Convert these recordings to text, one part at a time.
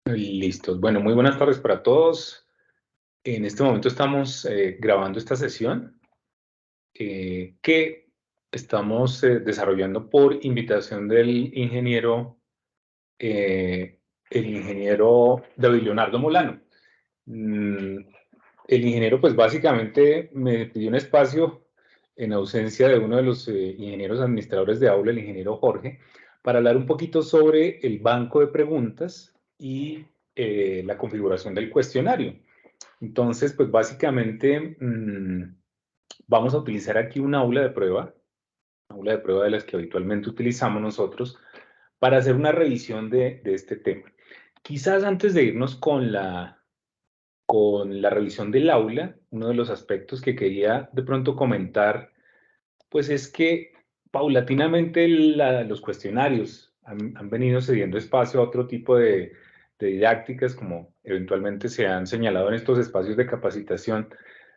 Listos. Bueno, muy buenas tardes para todos. En este momento estamos grabando esta sesión que estamos desarrollando por invitación del eh, el ingeniero David Leonardo Molano. Mm, el ingeniero, pues básicamente me pidió un espacio en ausencia de uno de los ingenieros administradores de aula, el ingeniero Jorge, para hablar un poquito sobre el banco de preguntas y la configuración del cuestionario. Entonces, pues básicamente vamos a utilizar aquí un aula de prueba de las que habitualmente utilizamos nosotros para hacer una revisión de este tema. Quizás antes de irnos con la revisión del aula, uno de los aspectos que quería de pronto comentar, pues es que paulatinamente los cuestionarios han venido cediendo espacio a otro tipo de didácticas, como eventualmente se han señalado en estos espacios de capacitación.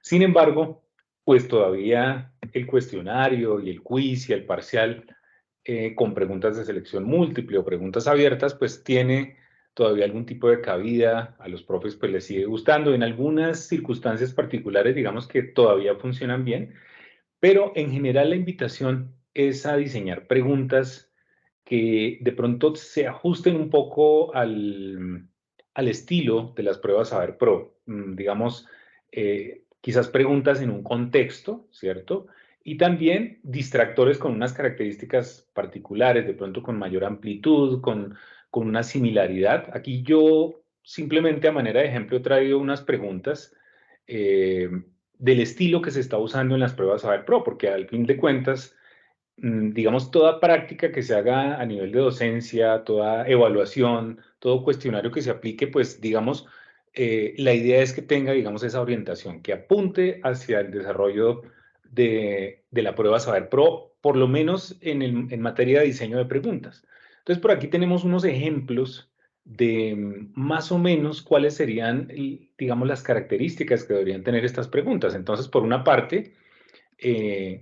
Sin embargo, pues todavía el cuestionario y el quiz y el parcial con preguntas de selección múltiple o preguntas abiertas, pues tiene todavía algún tipo de cabida, a los profes pues les sigue gustando, en algunas circunstancias particulares digamos que todavía funcionan bien, pero en general la invitación es a diseñar preguntas que de pronto se ajusten un poco al estilo de las pruebas Saber Pro. Digamos, quizás preguntas en un contexto, ¿cierto? Y también distractores con unas características particulares, de pronto con mayor amplitud, con una similaridad. Aquí yo simplemente a manera de ejemplo he traído unas preguntas eh, del estilo que se está usando en las pruebas Saber Pro, porque al fin de cuentas digamos, toda práctica que se haga a nivel de docencia, toda evaluación, todo cuestionario que se aplique, pues, digamos, la idea es que tenga, digamos, esa orientación, que apunte hacia el desarrollo de la prueba Saber Pro, por lo menos en materia de diseño de preguntas. Entonces, por aquí tenemos unos ejemplos de más o menos cuáles serían, digamos, las características que deberían tener estas preguntas. Entonces, por una parte,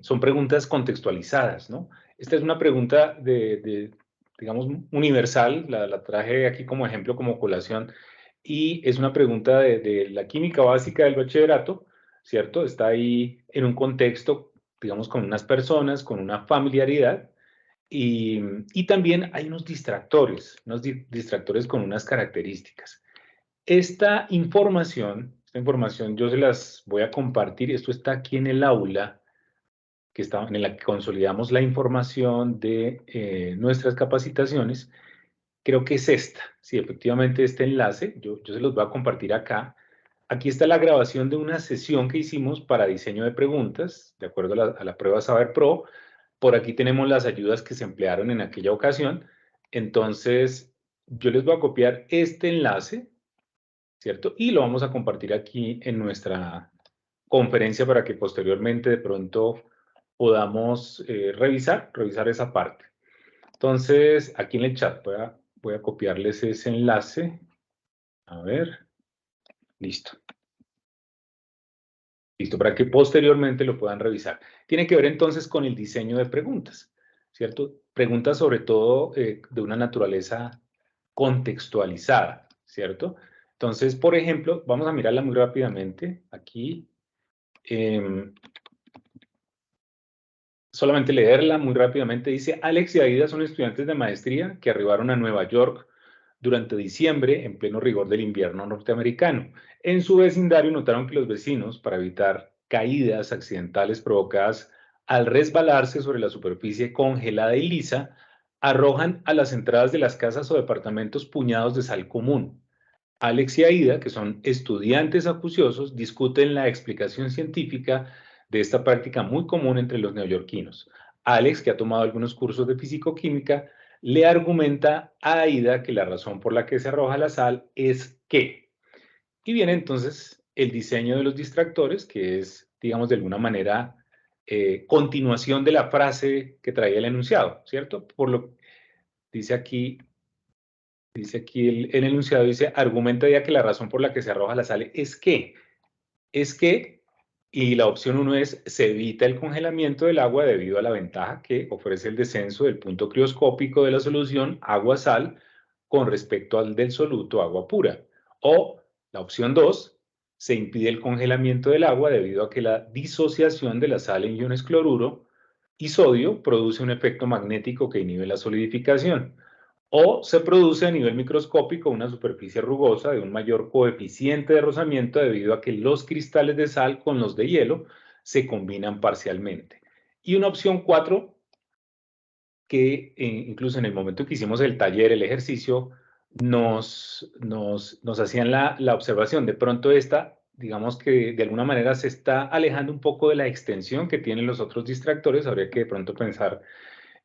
son preguntas contextualizadas, ¿no? Esta es una pregunta digamos, universal, la traje aquí como ejemplo, como colación, y es una pregunta de la química básica del bachillerato, ¿cierto? Está ahí en un contexto, digamos, con unas personas, con una familiaridad, y también hay unos distractores con unas características. Esta información yo se las voy a compartir, esto está aquí en el aula, en la que consolidamos la información de nuestras capacitaciones, creo que es esta. Sí, efectivamente este enlace, yo se los voy a compartir acá. Aquí está la grabación de una sesión que hicimos para diseño de preguntas, de acuerdo a la prueba Saber Pro. Por aquí tenemos las ayudas que se emplearon en aquella ocasión. Entonces, yo les voy a copiar este enlace, ¿cierto? Y lo vamos a compartir aquí en nuestra conferencia para que posteriormente de pronto podamos revisar esa parte. Entonces, aquí en el chat voy a copiarles ese enlace. A ver, listo. Listo, para que posteriormente lo puedan revisar. Tiene que ver entonces con el diseño de preguntas, ¿cierto? Preguntas sobre todo de una naturaleza contextualizada, ¿cierto? Entonces, por ejemplo, vamos a mirarla muy rápidamente. Aquí, solamente leerla muy rápidamente. Dice, Alex y Aida son estudiantes de maestría que arribaron a Nueva York durante diciembre en pleno rigor del invierno norteamericano. En su vecindario notaron que los vecinos, para evitar caídas accidentales provocadas al resbalarse sobre la superficie congelada y lisa, arrojan a las entradas de las casas o departamentos puñados de sal común. Alex y Aida, que son estudiantes acuciosos, discuten la explicación científica de esta práctica muy común entre los neoyorquinos. Alex, que ha tomado algunos cursos de físico-química, le argumenta a Aida que la razón por la que se arroja la sal es que. Y viene entonces el diseño de los distractores, que es, digamos, de alguna manera, continuación de la frase que traía el enunciado, ¿cierto? Por lo dice aquí, Dice aquí el enunciado, dice, argumenta ya que la razón por la que se arroja la sal es que, y la opción 1 es, se evita el congelamiento del agua debido a la ventaja que ofrece el descenso del punto crioscópico de la solución agua-sal con respecto al del soluto agua pura. O la opción 2, se impide el congelamiento del agua debido a que la disociación de la sal en iones cloruro y sodio produce un efecto magnético que inhibe la solidificación. O se produce a nivel microscópico una superficie rugosa de un mayor coeficiente de rozamiento debido a que los cristales de sal con los de hielo se combinan parcialmente. Y una opción 4, que incluso en el momento que hicimos el taller, el ejercicio, nos hacían la observación. De pronto esta, digamos que de alguna manera se está alejando un poco de la extensión que tienen los otros distractores. Habría que de pronto pensar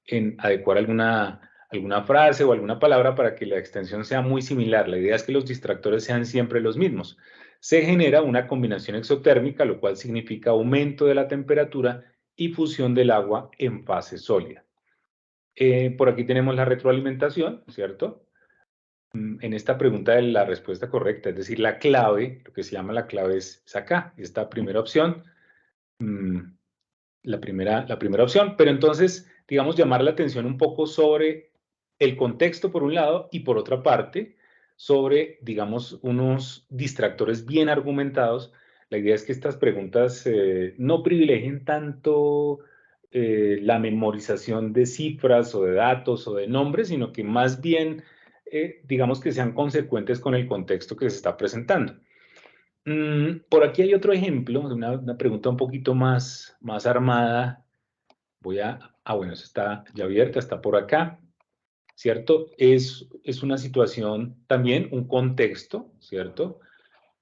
en adecuar alguna frase o alguna palabra para que la extensión sea muy similar. La idea es que los distractores sean siempre los mismos. Se genera una combinación exotérmica, lo cual significa aumento de la temperatura y fusión del agua en fase sólida. Por aquí tenemos la retroalimentación, ¿cierto? En esta pregunta de la respuesta correcta, es decir, la clave, lo que se llama la clave es acá, esta primera opción. La primera opción, pero entonces, digamos, llamar la atención un poco sobre el contexto por un lado y por otra parte, sobre, digamos, unos distractores bien argumentados. La idea es que estas preguntas no privilegien tanto la memorización de cifras o de datos o de nombres, sino que más bien, digamos, que sean consecuentes con el contexto que se está presentando. Por aquí hay otro ejemplo, una pregunta un poquito más armada. Bueno, está ya abierta, está por acá, ¿cierto? Es una situación también, un contexto, ¿cierto?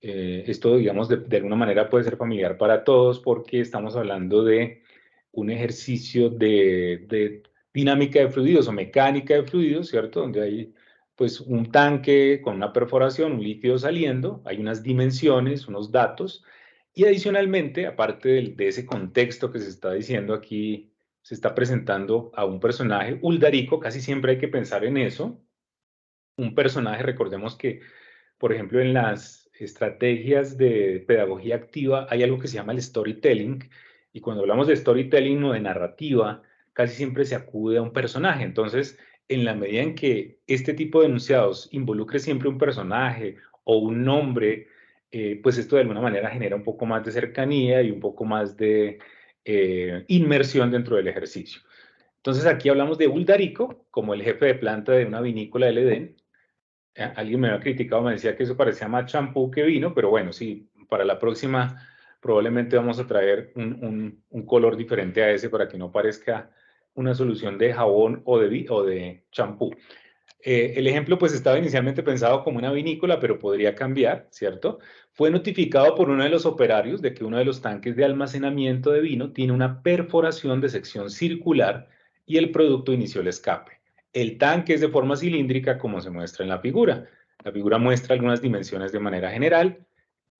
Esto, digamos, de alguna manera puede ser familiar para todos porque estamos hablando de un ejercicio de dinámica de fluidos o mecánica de fluidos, ¿cierto? Donde hay pues un tanque con una perforación, un líquido saliendo, hay unas dimensiones, unos datos, y adicionalmente, aparte de ese contexto que se está diciendo aquí, se está presentando a un personaje, Uldarico, casi siempre hay que pensar en eso, un personaje, recordemos que, por ejemplo, en las estrategias de pedagogía activa hay algo que se llama el storytelling, y cuando hablamos de storytelling o de narrativa, casi siempre se acude a un personaje. Entonces, en la medida en que este tipo de enunciados involucre siempre un personaje o un nombre, pues esto de alguna manera genera un poco más de cercanía y un poco más de inmersión dentro del ejercicio. Entonces, aquí hablamos de Uldarico como el jefe de planta de una vinícola del Edén. Alguien me había criticado, me decía que eso parecía más champú que vino, pero bueno, sí, para la próxima probablemente vamos a traer un color diferente a ese para que no parezca una solución de jabón o de champú. El ejemplo pues estaba inicialmente pensado como una vinícola, pero podría cambiar, ¿cierto? Fue notificado por uno de los operarios de que uno de los tanques de almacenamiento de vino tiene una perforación de sección circular y el producto inició el escape. El tanque es de forma cilíndrica como se muestra en la figura. La figura muestra algunas dimensiones de manera general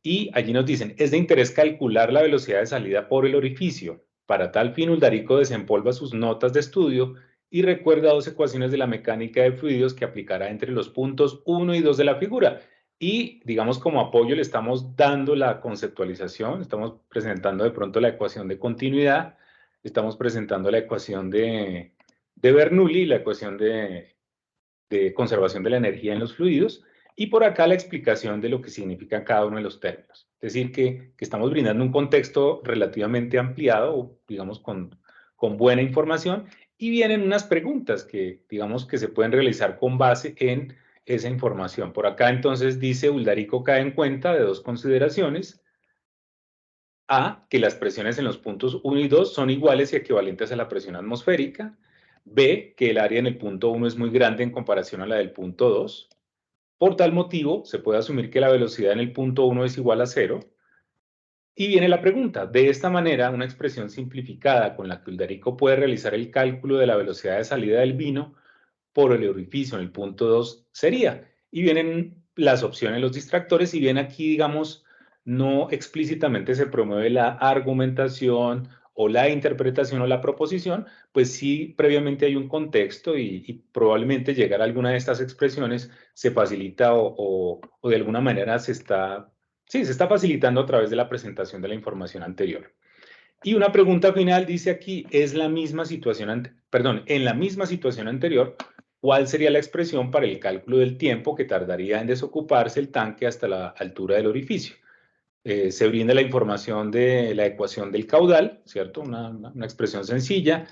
y allí nos dicen, es de interés calcular la velocidad de salida por el orificio. Para tal fin, Uldarico desempolva sus notas de estudio y recuerda dos ecuaciones de la mecánica de fluidos que aplicará entre los puntos 1 y 2 de la figura. Y, digamos, como apoyo le estamos dando la conceptualización, estamos presentando de pronto la ecuación de continuidad, estamos presentando la ecuación de Bernoulli, la ecuación de conservación de la energía en los fluidos, y por acá la explicación de lo que significa cada uno de los términos. Es decir, que estamos brindando un contexto relativamente ampliado, digamos, con buena información, y vienen unas preguntas que, digamos, que se pueden realizar con base en esa información. Por acá, entonces, dice, Uldarico cae en cuenta de dos consideraciones. A, que las presiones en los puntos 1 y 2 son iguales y equivalentes a la presión atmosférica. B, que el área en el punto 1 es muy grande en comparación a la del punto 2. Por tal motivo, se puede asumir que la velocidad en el punto 1 es igual a 0. Y viene la pregunta, de esta manera, una expresión simplificada con la que Uldarico puede realizar el cálculo de la velocidad de salida del vino por el orificio en el punto 2 sería. Y vienen las opciones, los distractores, y bien aquí, digamos, no explícitamente se promueve la argumentación o la interpretación o la proposición, pues sí, previamente hay un contexto y probablemente llegar a alguna de estas expresiones se facilita o de alguna manera se está facilitando a través de la presentación de la información anterior. Y una pregunta final dice aquí, en la misma situación anterior, cuál sería la expresión para el cálculo del tiempo que tardaría en desocuparse el tanque hasta la altura del orificio. Se brinda la información de la ecuación del caudal, ¿cierto? Una expresión sencilla,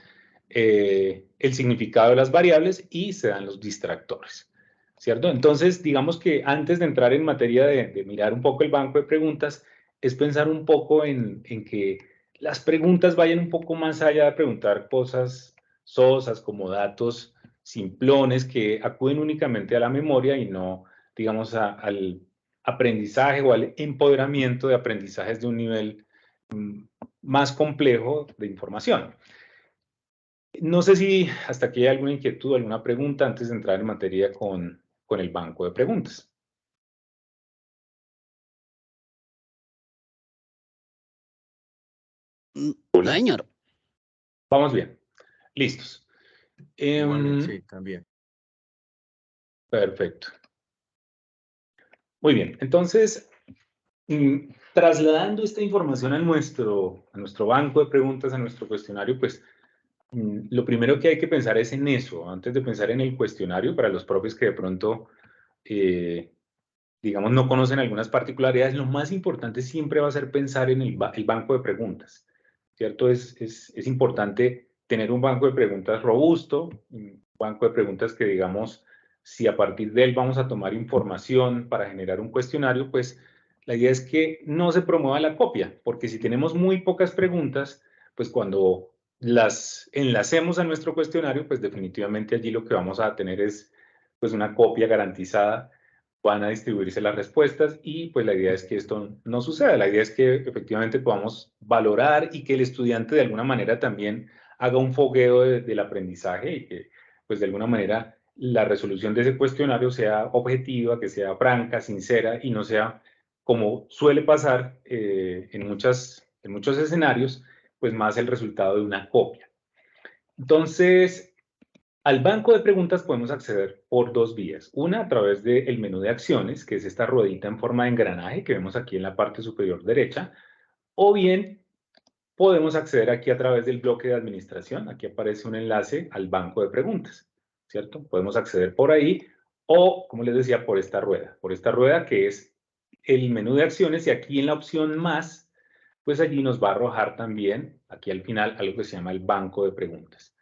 el significado de las variables y se dan los distractores, ¿cierto? Entonces, digamos que antes de entrar en materia de mirar un poco el banco de preguntas, es pensar un poco en que las preguntas vayan un poco más allá de preguntar cosas sosas como datos simplones que acuden únicamente a la memoria y no, digamos, al aprendizaje o al empoderamiento de aprendizajes de un nivel más complejo de información. No sé si hasta aquí hay alguna inquietud, alguna pregunta antes de entrar en materia con el banco de preguntas. No, señor. Vamos bien. Listos. Igualmente, sí, también. Perfecto. Muy bien. Entonces, trasladando esta información a nuestro banco de preguntas, a nuestro cuestionario, pues lo primero que hay que pensar es en eso, antes de pensar en el cuestionario, para los profes que de pronto, digamos, no conocen algunas particularidades, lo más importante siempre va a ser pensar en el banco de preguntas, ¿cierto? Es importante tener un banco de preguntas robusto, un banco de preguntas que, digamos, si a partir de él vamos a tomar información para generar un cuestionario, pues la idea es que no se promueva la copia, porque si tenemos muy pocas preguntas, pues cuando las enlacemos a nuestro cuestionario, pues definitivamente allí lo que vamos a tener es pues una copia garantizada, van a distribuirse las respuestas y pues la idea es que esto no suceda, la idea es que efectivamente podamos valorar y que el estudiante de alguna manera también haga un fogueo del aprendizaje y que pues de alguna manera la resolución de ese cuestionario sea objetiva, que sea franca, sincera y no sea como suele pasar en muchos escenarios, pues más el resultado de una copia. Entonces, al banco de preguntas podemos acceder por dos vías. Una, a través del menú de acciones, que es esta ruedita en forma de engranaje que vemos aquí en la parte superior derecha, o bien podemos acceder aquí a través del bloque de administración. Aquí aparece un enlace al banco de preguntas, ¿cierto? Podemos acceder por ahí o, como les decía, por esta rueda que es el menú de acciones y aquí en la opción más, pues allí nos va a arrojar también, aquí al final, algo que se llama el banco de preguntas,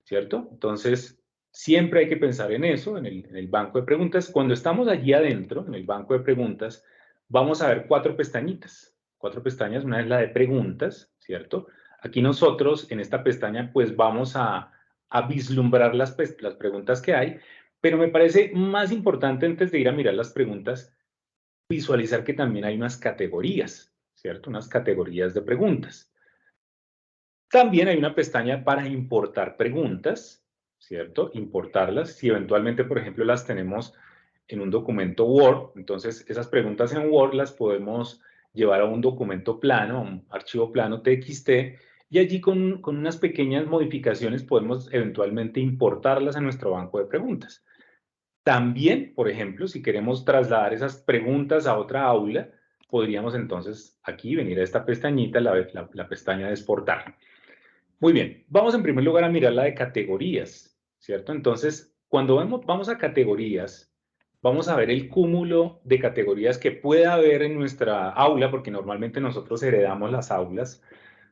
¿cierto? Entonces, siempre hay que pensar en eso, en el banco de preguntas. Cuando estamos allí adentro, en el banco de preguntas, vamos a ver cuatro pestañitas. Cuatro pestañas, una es la de preguntas, ¿cierto? Aquí nosotros, en esta pestaña, pues vamos a vislumbrar las preguntas que hay, pero me parece más importante antes de ir a mirar las preguntas, visualizar que también hay unas categorías, ¿cierto? Unas categorías de preguntas. También hay una pestaña para importar preguntas, ¿cierto? Importarlas. Si eventualmente, por ejemplo, las tenemos en un documento Word, entonces esas preguntas en Word las podemos llevar a un documento plano, a un archivo plano TXT, y allí con unas pequeñas modificaciones podemos eventualmente importarlas a nuestro banco de preguntas. También, por ejemplo, si queremos trasladar esas preguntas a otra aula, podríamos entonces aquí venir a esta pestañita, la pestaña de exportar. Muy bien, vamos en primer lugar a mirar la de categorías, ¿cierto? Entonces, cuando vamos a categorías, vamos a ver el cúmulo de categorías que pueda haber en nuestra aula, porque normalmente nosotros heredamos las aulas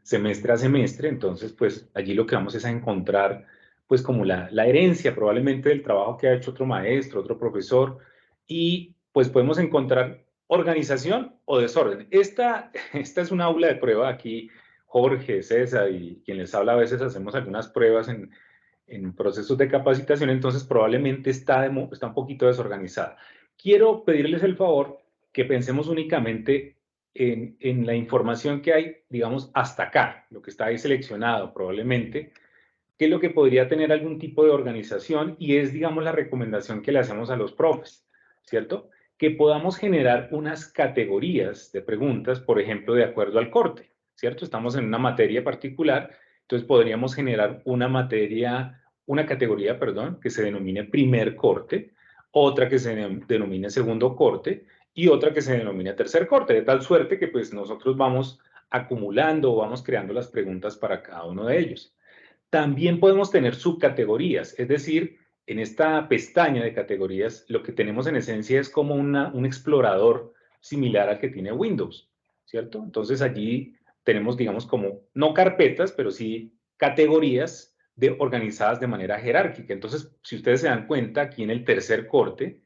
semestre a semestre, entonces, pues allí lo que vamos es a encontrar, pues como la herencia probablemente del trabajo que ha hecho otro maestro, otro profesor, y pues podemos encontrar organización o desorden. Esta es una aula de prueba aquí. Jorge, César y quien les habla a veces hacemos algunas pruebas en procesos de capacitación, entonces probablemente está un poquito desorganizada. Quiero pedirles el favor que pensemos únicamente en la información que hay, digamos, hasta acá, lo que está ahí seleccionado probablemente, que es lo que podría tener algún tipo de organización y es, digamos, la recomendación que le hacemos a los profes, ¿cierto? Que podamos generar unas categorías de preguntas, por ejemplo, de acuerdo al corte, ¿cierto? Estamos en una materia particular, entonces podríamos generar una categoría, perdón, que se denomine primer corte, otra que se denomine segundo corte y otra que se denomine tercer corte, de tal suerte que pues nosotros vamos acumulando o vamos creando las preguntas para cada uno de ellos. También podemos tener subcategorías, es decir, en esta pestaña de categorías, lo que tenemos en esencia es como un explorador similar al que tiene Windows, ¿cierto? Entonces allí tenemos, digamos, como, no carpetas, pero sí categorías organizadas de manera jerárquica. Entonces, si ustedes se dan cuenta, aquí en el tercer corte,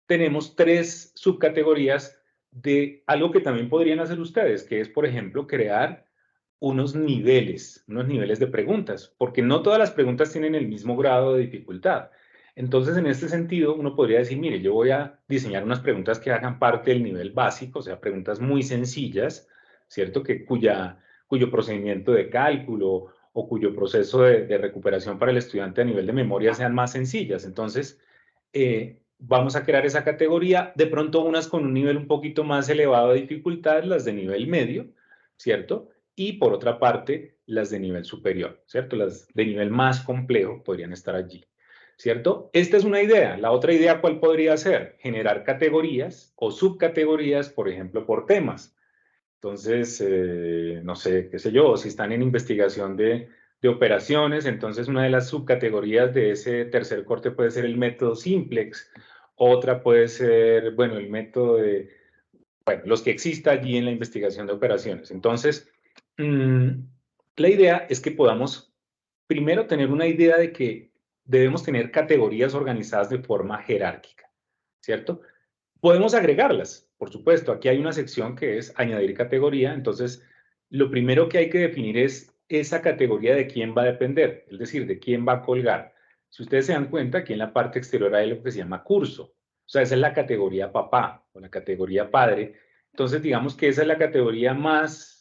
tenemos 3 subcategorías de algo que también podrían hacer ustedes, que es, por ejemplo, crear unos niveles de preguntas, porque no todas las preguntas tienen el mismo grado de dificultad. Entonces, en este sentido, uno podría decir, mire, yo voy a diseñar unas preguntas que hagan parte del nivel básico, o sea, preguntas muy sencillas, ¿cierto? Cuyo procedimiento de cálculo o cuyo proceso de recuperación para el estudiante a nivel de memoria sean más sencillas. Entonces, vamos a crear esa categoría, de pronto unas con un nivel un poquito más elevado de dificultad, las de nivel medio, ¿cierto? Y por otra parte, las de nivel superior, ¿cierto? Las de nivel más complejo podrían estar allí, ¿cierto? Esta es una idea. La otra idea, ¿cuál podría ser? Generar categorías o subcategorías, por ejemplo, por temas. Entonces, no sé, qué sé yo, si están en investigación de operaciones, entonces una de las subcategorías de ese tercer corte puede ser el método simplex, otra puede ser, bueno, el método de, bueno, los que exista allí en la investigación de operaciones. Entonces, la idea es que podamos primero tener una idea de que debemos tener categorías organizadas de forma jerárquica, ¿cierto? Podemos agregarlas, por supuesto. Aquí hay una sección que es añadir categoría. Entonces, lo primero que hay que definir es esa categoría de quién va a depender, es decir, de quién va a colgar. Si ustedes se dan cuenta, aquí en la parte exterior hay lo que se llama curso. O sea, esa es la categoría papá o la categoría padre. Entonces, digamos que esa es la categoría más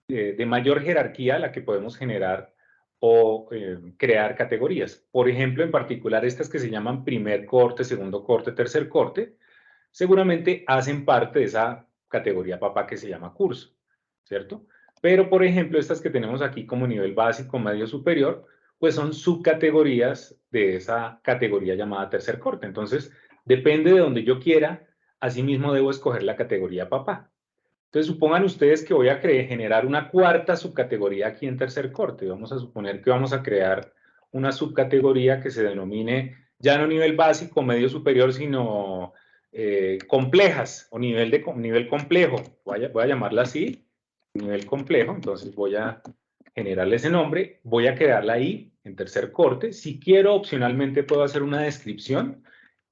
de mayor jerarquía a la que podemos generar o crear categorías. Por ejemplo, en particular estas que se llaman primer corte, segundo corte, tercer corte, seguramente hacen parte de esa categoría papá que se llama curso, ¿cierto? Pero, por ejemplo, estas que tenemos aquí como nivel básico, medio, superior, pues son subcategorías de esa categoría llamada tercer corte. Entonces, depende de donde yo quiera, asimismo debo escoger la categoría papá. Entonces, supongan ustedes que voy a generar una cuarta subcategoría aquí en tercer corte. Vamos a suponer que vamos a crear una subcategoría que se denomine ya no nivel básico, medio superior, sino complejas o nivel complejo. Voy a llamarla así, nivel complejo. Entonces voy a generarle ese nombre, voy a crearla ahí en tercer corte. Si quiero, opcionalmente puedo hacer una descripción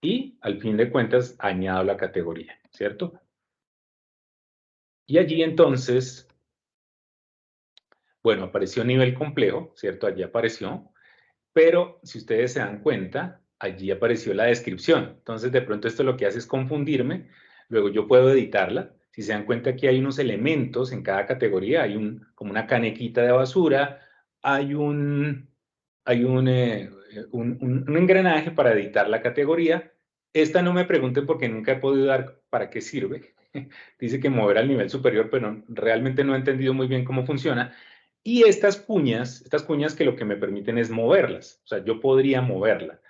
y al fin de cuentas añado la categoría, ¿cierto? Y allí entonces, bueno, apareció nivel complejo, ¿cierto? Allí apareció, pero si ustedes se dan cuenta, allí apareció la descripción. Entonces, de pronto esto lo que hace es confundirme, luego yo puedo editarla. Si se dan cuenta, aquí hay unos elementos en cada categoría, como una canequita de basura, hay un engranaje para editar la categoría. Esta no me pregunten porque nunca he podido dar para qué sirve. Dice que mover al nivel superior, pero realmente no he entendido muy bien cómo funciona. Y estas cuñas que lo que me permiten es moverlas. O sea, yo podría moverla.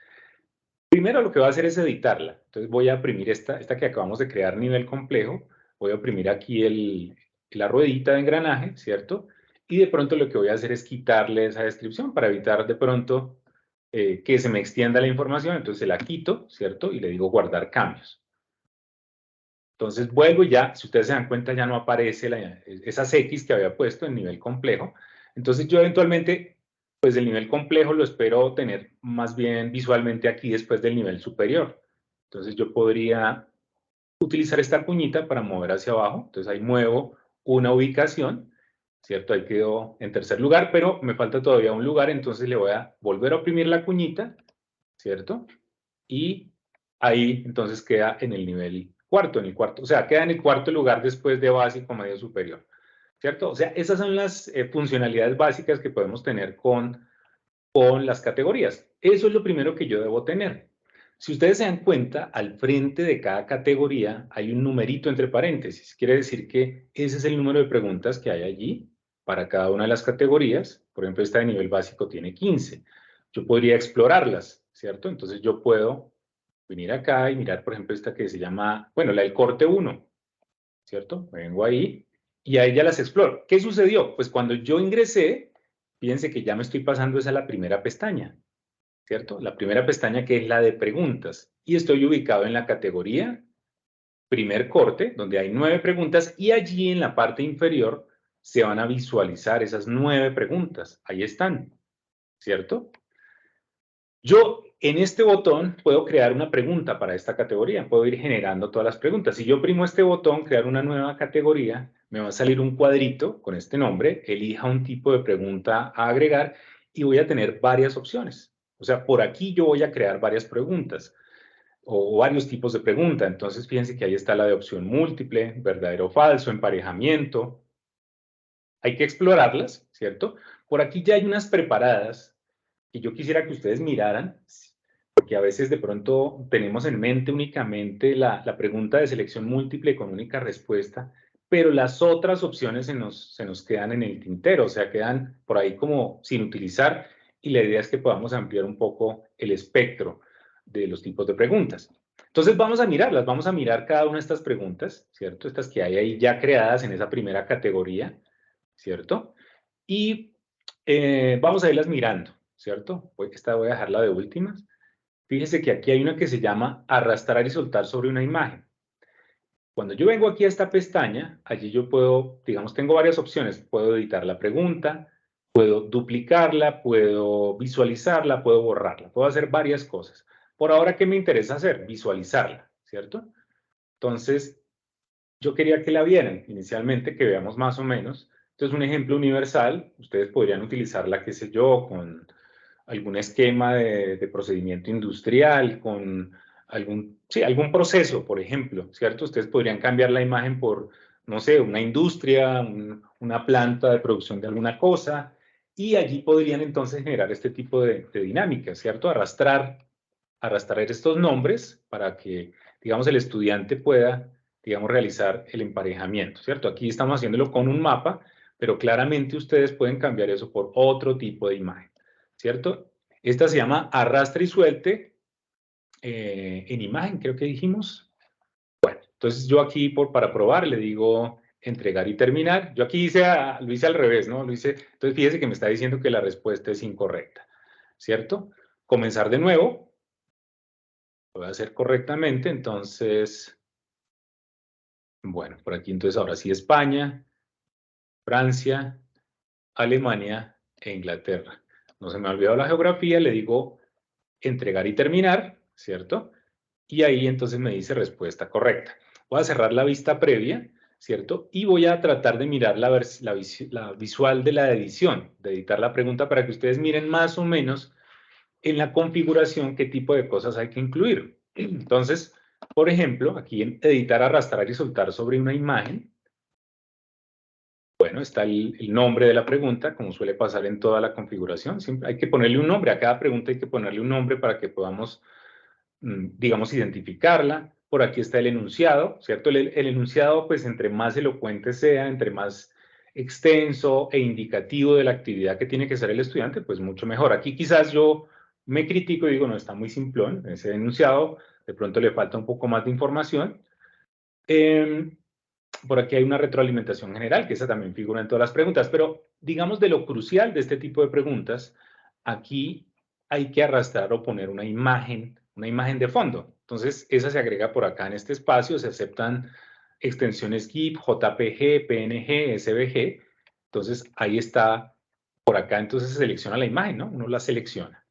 Primero lo que voy a hacer es editarla. Entonces voy a oprimir esta que acabamos de crear nivel complejo. Voy a oprimir aquí la ruedita de engranaje, ¿cierto? Y de pronto lo que voy a hacer es quitarle esa descripción para evitar de pronto que se me extienda la información. Entonces la quito, ¿cierto? Y le digo guardar cambios. Entonces vuelvo y ya, si ustedes se dan cuenta, ya no aparece esas X que había puesto en nivel complejo. Entonces yo eventualmente, pues el nivel complejo lo espero tener más bien visualmente aquí después del nivel superior. Entonces yo podría utilizar esta cuñita para mover hacia abajo. Entonces ahí muevo una ubicación, ¿cierto? Ahí quedó en tercer lugar, pero me falta todavía un lugar, entonces le voy a volver a oprimir la cuñita, ¿cierto? Y ahí entonces queda en el nivel cuarto, o sea, queda en el cuarto lugar después de básico, medio, superior, ¿cierto? O sea, esas son las funcionalidades básicas que podemos tener con las categorías. Eso es lo primero que yo debo tener. Si ustedes se dan cuenta, al frente de cada categoría hay un numerito entre paréntesis. Quiere decir que ese es el número de preguntas que hay allí para cada una de las categorías. Por ejemplo, esta de nivel básico tiene 15. Yo podría explorarlas, ¿cierto? Entonces yo puedo venir acá y mirar, por ejemplo, esta que se llama, bueno, la del corte 1, ¿cierto? Me vengo ahí y ahí ya las exploro. ¿Qué sucedió? Pues cuando yo ingresé, fíjense que ya me estoy pasando esa a la primera pestaña, ¿cierto? La primera pestaña que es la de preguntas. Y estoy ubicado en la categoría primer corte, donde hay 9 preguntas, y allí en la parte inferior se van a visualizar esas 9 preguntas. Ahí están, ¿cierto? Yo en este botón puedo crear una pregunta para esta categoría, puedo ir generando todas las preguntas. Si yo oprimo este botón, crear una nueva categoría, me va a salir un cuadrito con este nombre, elija un tipo de pregunta a agregar y voy a tener varias opciones. O sea, por aquí yo voy a crear varias preguntas o varios tipos de pregunta. Entonces, fíjense que ahí está la de opción múltiple, verdadero o falso, emparejamiento. Hay que explorarlas, ¿cierto? Por aquí ya hay unas preparadas que yo quisiera que ustedes miraran, porque a veces de pronto tenemos en mente únicamente la pregunta de selección múltiple con única respuesta, pero las otras opciones se nos quedan en el tintero, o sea, quedan por ahí como sin utilizar, y la idea es que podamos ampliar un poco el espectro de los tipos de preguntas. Entonces vamos a mirarlas, vamos a mirar cada una de estas preguntas, ¿cierto? Estas que hay ahí ya creadas en esa primera categoría, ¿cierto? Y vamos a irlas mirando, ¿cierto? Esta voy a dejarla de últimas. Fíjese que aquí hay una que se llama arrastrar y soltar sobre una imagen. Cuando yo vengo aquí a esta pestaña, allí yo puedo, digamos, tengo varias opciones. Puedo editar la pregunta, puedo duplicarla, puedo visualizarla, puedo borrarla. Puedo hacer varias cosas. Por ahora, ¿qué me interesa hacer? Visualizarla, ¿cierto? Entonces, yo quería que la vieran inicialmente, que veamos más o menos. Entonces, un ejemplo universal, ustedes podrían utilizarla, qué sé yo, con algún esquema de procedimiento industrial, con algún proceso, por ejemplo, ¿cierto? Ustedes podrían cambiar la imagen por, no sé, una industria, una planta de producción de alguna cosa, y allí podrían entonces generar este tipo de dinámicas, ¿cierto? Arrastrar estos nombres para que, digamos, el estudiante pueda, digamos, realizar el emparejamiento, ¿cierto? Aquí estamos haciéndolo con un mapa, pero claramente ustedes pueden cambiar eso por otro tipo de imagen, ¿cierto? Esta se llama arrastre y suelte en imagen, creo que dijimos. Bueno, entonces yo aquí para probar le digo entregar y terminar. Yo aquí lo hice al revés, ¿no? Entonces fíjese que me está diciendo que la respuesta es incorrecta, ¿cierto? Comenzar de nuevo. Lo voy a hacer correctamente, entonces, bueno, por aquí entonces ahora sí España, Francia, Alemania e Inglaterra. No se me ha olvidado la geografía, le digo entregar y terminar, ¿cierto? Y ahí entonces me dice respuesta correcta. Voy a cerrar la vista previa, ¿cierto? Y voy a tratar de mirar la visual de la edición, de editar la pregunta para que ustedes miren más o menos en la configuración qué tipo de cosas hay que incluir. Entonces, por ejemplo, aquí en editar, arrastrar y soltar sobre una imagen, bueno, está el nombre de la pregunta, como suele pasar en toda la configuración. Siempre hay que ponerle un nombre, a cada pregunta hay que ponerle un nombre para que podamos, digamos, identificarla. Por aquí está el enunciado, ¿cierto? El enunciado, pues, entre más elocuente sea, entre más extenso e indicativo de la actividad que tiene que hacer el estudiante, pues mucho mejor. Aquí quizás yo me critico y digo, no, está muy simplón ese enunciado, de pronto le falta un poco más de información. Por aquí hay una retroalimentación general, que esa también figura en todas las preguntas, pero digamos de lo crucial de este tipo de preguntas, aquí hay que arrastrar o poner una imagen de fondo. Entonces, esa se agrega por acá en este espacio, se aceptan extensiones GIF, JPG, PNG, SVG. Entonces, ahí está, por acá entonces se selecciona la imagen, ¿no? Uno la selecciona.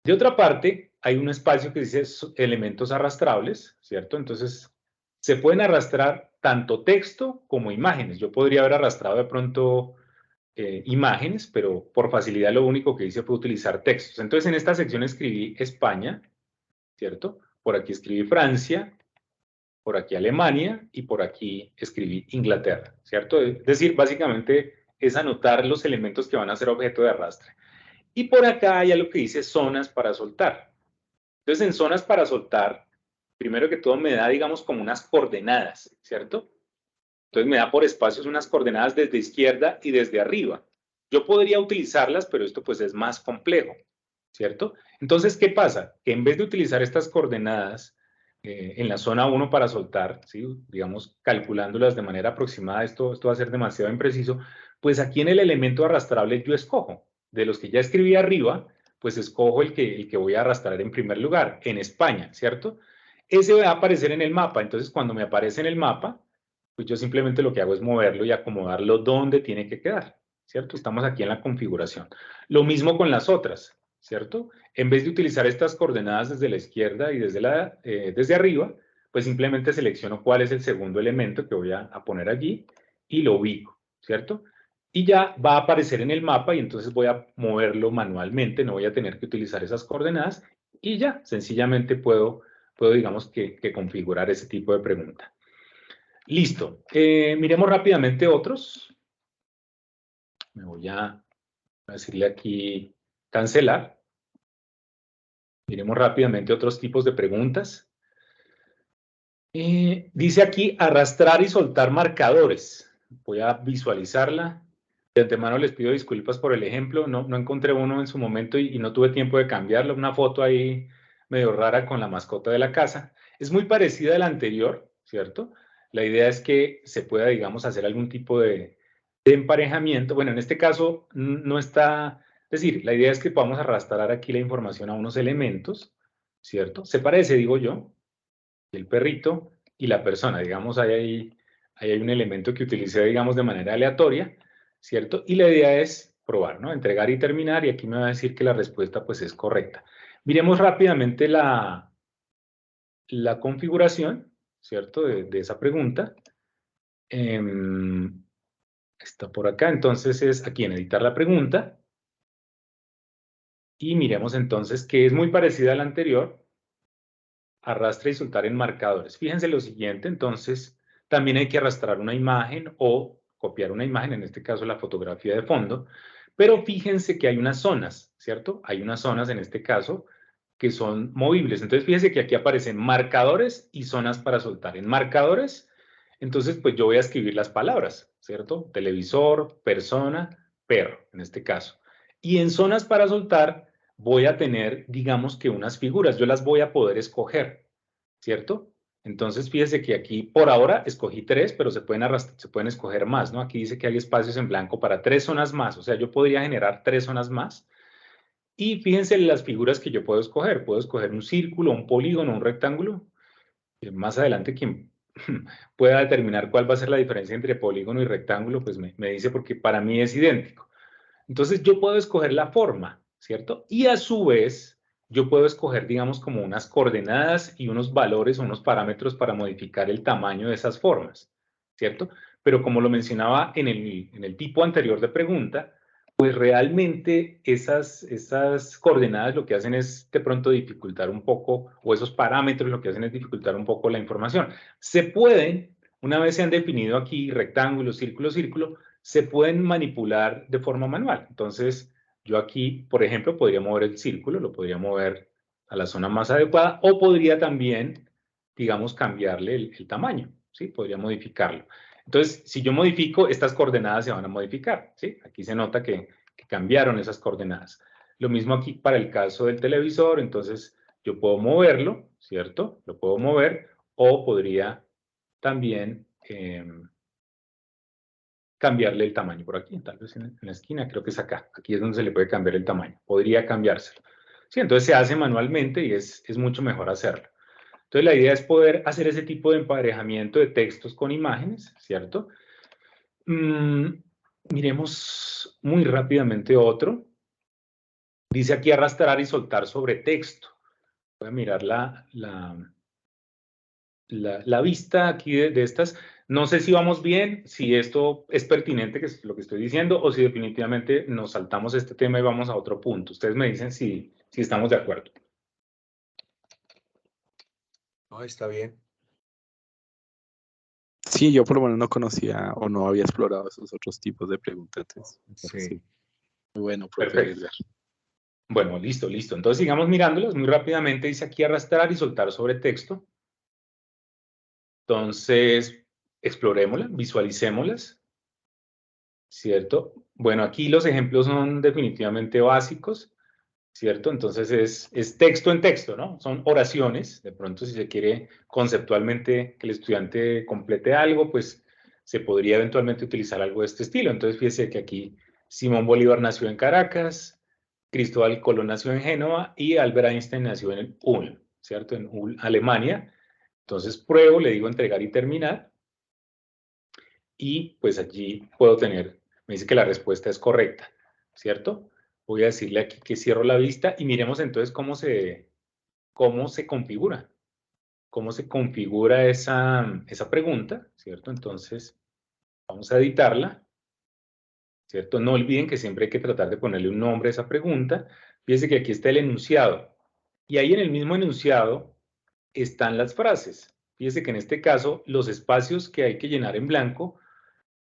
De otra parte, hay un espacio que dice elementos arrastrables, ¿cierto? Entonces, se pueden arrastrar tanto texto como imágenes. Yo podría haber arrastrado de pronto imágenes, pero por facilidad lo único que hice fue utilizar textos. Entonces, en esta sección escribí España, ¿cierto? Por aquí escribí Francia, por aquí Alemania y por aquí escribí Inglaterra, ¿cierto? Es decir, básicamente es anotar los elementos que van a ser objeto de arrastre. Y por acá hay algo que dice zonas para soltar. Entonces, en zonas para soltar, primero que todo me da, digamos, como unas coordenadas, ¿cierto? Entonces me da por espacios unas coordenadas desde izquierda y desde arriba. Yo podría utilizarlas, pero esto pues es más complejo, ¿cierto? Entonces, ¿qué pasa? Que en vez de utilizar estas coordenadas en la zona 1 para soltar, ¿sí? Digamos, calculándolas de manera aproximada, esto va a ser demasiado impreciso, pues aquí en el elemento arrastrable yo escojo, de los que ya escribí arriba, pues escojo el que voy a arrastrar en primer lugar, en España, ¿cierto? Ese va a aparecer en el mapa, entonces cuando me aparece en el mapa, pues yo simplemente lo que hago es moverlo y acomodarlo donde tiene que quedar, ¿cierto? Estamos aquí en la configuración. Lo mismo con las otras, ¿cierto? En vez de utilizar estas coordenadas desde la izquierda y desde arriba, pues simplemente selecciono cuál es el segundo elemento que voy a poner allí y lo ubico, ¿cierto? Y ya va a aparecer en el mapa y entonces voy a moverlo manualmente, no voy a tener que utilizar esas coordenadas y ya, sencillamente puedo digamos, que configurar ese tipo de pregunta. Listo. Miremos rápidamente otros. Me voy a decirle aquí cancelar. Miremos rápidamente otros tipos de preguntas. Dice aquí arrastrar y soltar marcadores. Voy a visualizarla. De antemano les pido disculpas por el ejemplo. No encontré uno en su momento y no tuve tiempo de cambiarlo. Una foto ahí medio rara con la mascota de la casa. Es muy parecida a la anterior, ¿cierto? La idea es que se pueda, digamos, hacer algún tipo de emparejamiento. Bueno, en este caso no está... Es decir, la idea es que podamos arrastrar aquí la información a unos elementos, ¿cierto? Se parece, digo yo, el perrito y la persona. Digamos, ahí hay un elemento que utilicé, digamos, de manera aleatoria, ¿cierto? Y la idea es probar, ¿no? Entregar y terminar, y aquí me va a decir que la respuesta, pues, es correcta. Miremos rápidamente la configuración, ¿cierto? De esa pregunta. Está por acá, entonces es aquí en editar la pregunta. Y miremos entonces que es muy parecida a la anterior, arrastra y soltar en marcadores. Fíjense lo siguiente, entonces, también hay que arrastrar una imagen o copiar una imagen, en este caso la fotografía de fondo, pero fíjense que hay unas zonas, ¿cierto? Hay unas zonas en este caso que son movibles. Entonces, fíjense que aquí aparecen marcadores y zonas para soltar. En marcadores, entonces, pues yo voy a escribir las palabras, ¿cierto? Televisor, persona, perro, en este caso. Y en zonas para soltar, voy a tener, digamos que unas figuras, yo las voy a poder escoger, ¿cierto? Entonces, fíjese que aquí por ahora escogí 3, pero se pueden escoger más, ¿no? Aquí dice que hay espacios en blanco para 3 zonas más, o sea, yo podría generar 3 zonas más. Y fíjense las figuras que yo puedo escoger un círculo, un polígono, un rectángulo. Más adelante, quien pueda determinar cuál va a ser la diferencia entre polígono y rectángulo, pues me dice porque para mí es idéntico. Entonces yo puedo escoger la forma, ¿cierto? Y a su vez, yo puedo escoger, digamos, como unas coordenadas y unos valores o unos parámetros para modificar el tamaño de esas formas, ¿cierto? Pero como lo mencionaba en el tipo anterior de pregunta, pues realmente esas coordenadas lo que hacen es de pronto dificultar un poco, o esos parámetros lo que hacen es dificultar un poco la información. Se pueden, una vez se han definido aquí rectángulo, círculo, círculo, se pueden manipular de forma manual. Entonces, yo aquí, por ejemplo, podría mover el círculo, lo podría mover a la zona más adecuada, o podría también, digamos, cambiarle el tamaño, ¿sí? Podría modificarlo. Entonces, si yo modifico, estas coordenadas se van a modificar, ¿sí? Aquí se nota que cambiaron esas coordenadas. Lo mismo aquí para el caso del televisor, entonces yo puedo moverlo, ¿cierto? Lo puedo mover, o podría también cambiarle el tamaño por aquí, tal vez en la esquina, creo que es acá. Aquí es donde se le puede cambiar el tamaño. Podría cambiárselo. Sí, entonces se hace manualmente y es mucho mejor hacerlo. Entonces la idea es poder hacer ese tipo de emparejamiento de textos con imágenes, ¿cierto? Miremos muy rápidamente otro. Dice aquí arrastrar y soltar sobre texto. Voy a mirar la vista aquí de estas. No sé si vamos bien, si esto es pertinente, que es lo que estoy diciendo, o si definitivamente nos saltamos este tema y vamos a otro punto. Ustedes me dicen si estamos de acuerdo. No, está bien. Sí, yo por lo menos no conocía o no había explorado esos otros tipos de preguntas. Sí. Muy bueno, profe Perfecto. Edgar. Bueno, listo. Entonces sigamos mirándolas muy rápidamente. Dice aquí arrastrar y soltar sobre texto. Entonces, explorémoslas, visualicémoslas, ¿cierto? Bueno, aquí los ejemplos son definitivamente básicos, ¿cierto? Entonces es texto en texto, ¿no? Son oraciones. De pronto, si se quiere conceptualmente que el estudiante complete algo, pues se podría eventualmente utilizar algo de este estilo. Entonces, fíjese que aquí Simón Bolívar nació en Caracas, Cristóbal Colón nació en Génova y Albert Einstein nació en Ulm, ¿cierto? En Ulm, Alemania. Entonces pruebo, le digo entregar y terminar. Y pues allí puedo tener, me dice que la respuesta es correcta, ¿cierto? Voy a decirle aquí que cierro la vista y miremos entonces cómo se configura. Cómo se configura esa pregunta, ¿cierto? Entonces, vamos a editarla, ¿cierto? No olviden que siempre hay que tratar de ponerle un nombre a esa pregunta. Fíjense que aquí está el enunciado. Y ahí en el mismo enunciado están las frases. Fíjense que en este caso, los espacios que hay que llenar en blanco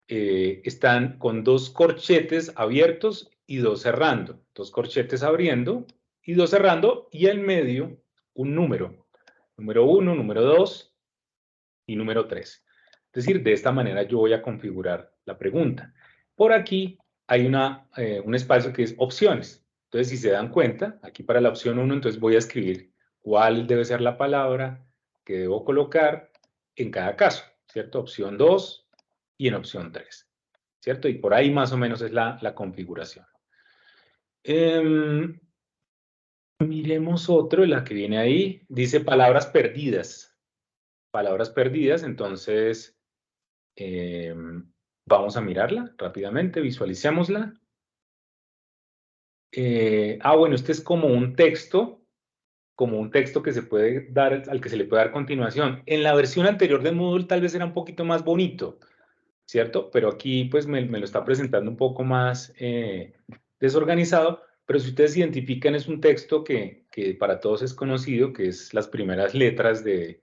están con 2 corchetes abiertos y 2 cerrando. 2 corchetes abriendo y 2 cerrando, y en medio un número. Número 1, número 2 y número 3. Es decir, de esta manera yo voy a configurar la pregunta. Por aquí hay un espacio que es opciones. Entonces, si se dan cuenta, aquí para la opción 1, entonces voy a escribir cuál debe ser la palabra que debo colocar en cada caso, ¿cierto? Opción 2 y en opción 3, ¿cierto? Y por ahí más o menos es la configuración. Miremos otro, la que viene ahí, dice palabras perdidas. Palabras perdidas, entonces vamos a mirarla rápidamente, visualicémosla. Bueno, este es como un texto que se puede dar, al que se le puede dar continuación. En la versión anterior de Moodle tal vez era un poquito más bonito, ¿cierto? Pero aquí pues me lo está presentando un poco más desorganizado, pero si ustedes identifican es un texto que para todos es conocido, que es las primeras letras de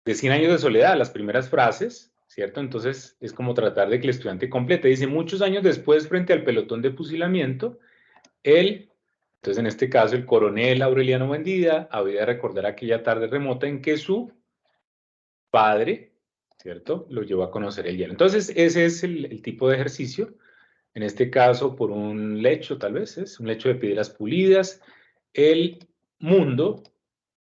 100 años de soledad, las primeras frases, ¿cierto? Entonces es como tratar de que el estudiante complete. Dice, muchos años después, frente al pelotón de fusilamiento, entonces en este caso el coronel Aureliano Buendía, había de recordar aquella tarde remota en que su padre, ¿cierto?, lo llevó a conocer el hielo. Entonces ese es el tipo de ejercicio. En este caso por un lecho, tal vez, es un lecho de piedras pulidas. El mundo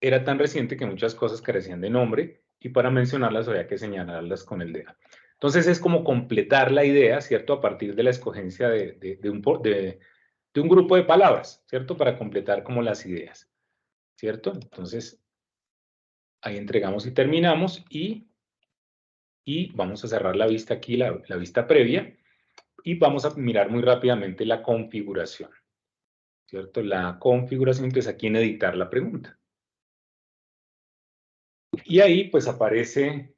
era tan reciente que muchas cosas carecían de nombre y para mencionarlas había que señalarlas con el dedo. Entonces es como completar la idea, ¿cierto? A partir de la escogencia de un grupo de palabras, ¿cierto? Para completar como las ideas, ¿cierto? Entonces ahí entregamos y terminamos y vamos a cerrar la vista aquí, la vista previa, y vamos a mirar muy rápidamente la configuración, ¿cierto? La configuración, entonces aquí en editar la pregunta. Y ahí pues aparece,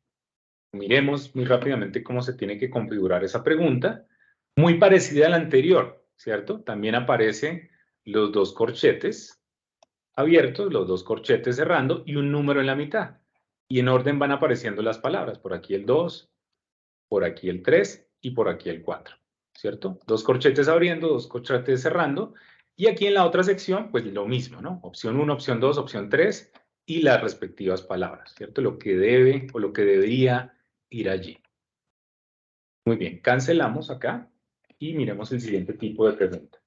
miremos muy rápidamente cómo se tiene que configurar esa pregunta, muy parecida a la anterior, ¿cierto? También aparecen los 2 corchetes abiertos, los 2 corchetes cerrando y un número en la mitad. Y en orden van apareciendo las palabras, por aquí el 2, por aquí el 3 y por aquí el 4, ¿cierto? 2 corchetes abriendo, 2 corchetes cerrando. Y aquí en la otra sección, pues lo mismo, ¿no? Opción 1, opción 2, opción 3 y las respectivas palabras, ¿cierto? Lo que debe o lo que debería ir allí. Muy bien, cancelamos acá y miremos el siguiente tipo de pregunta.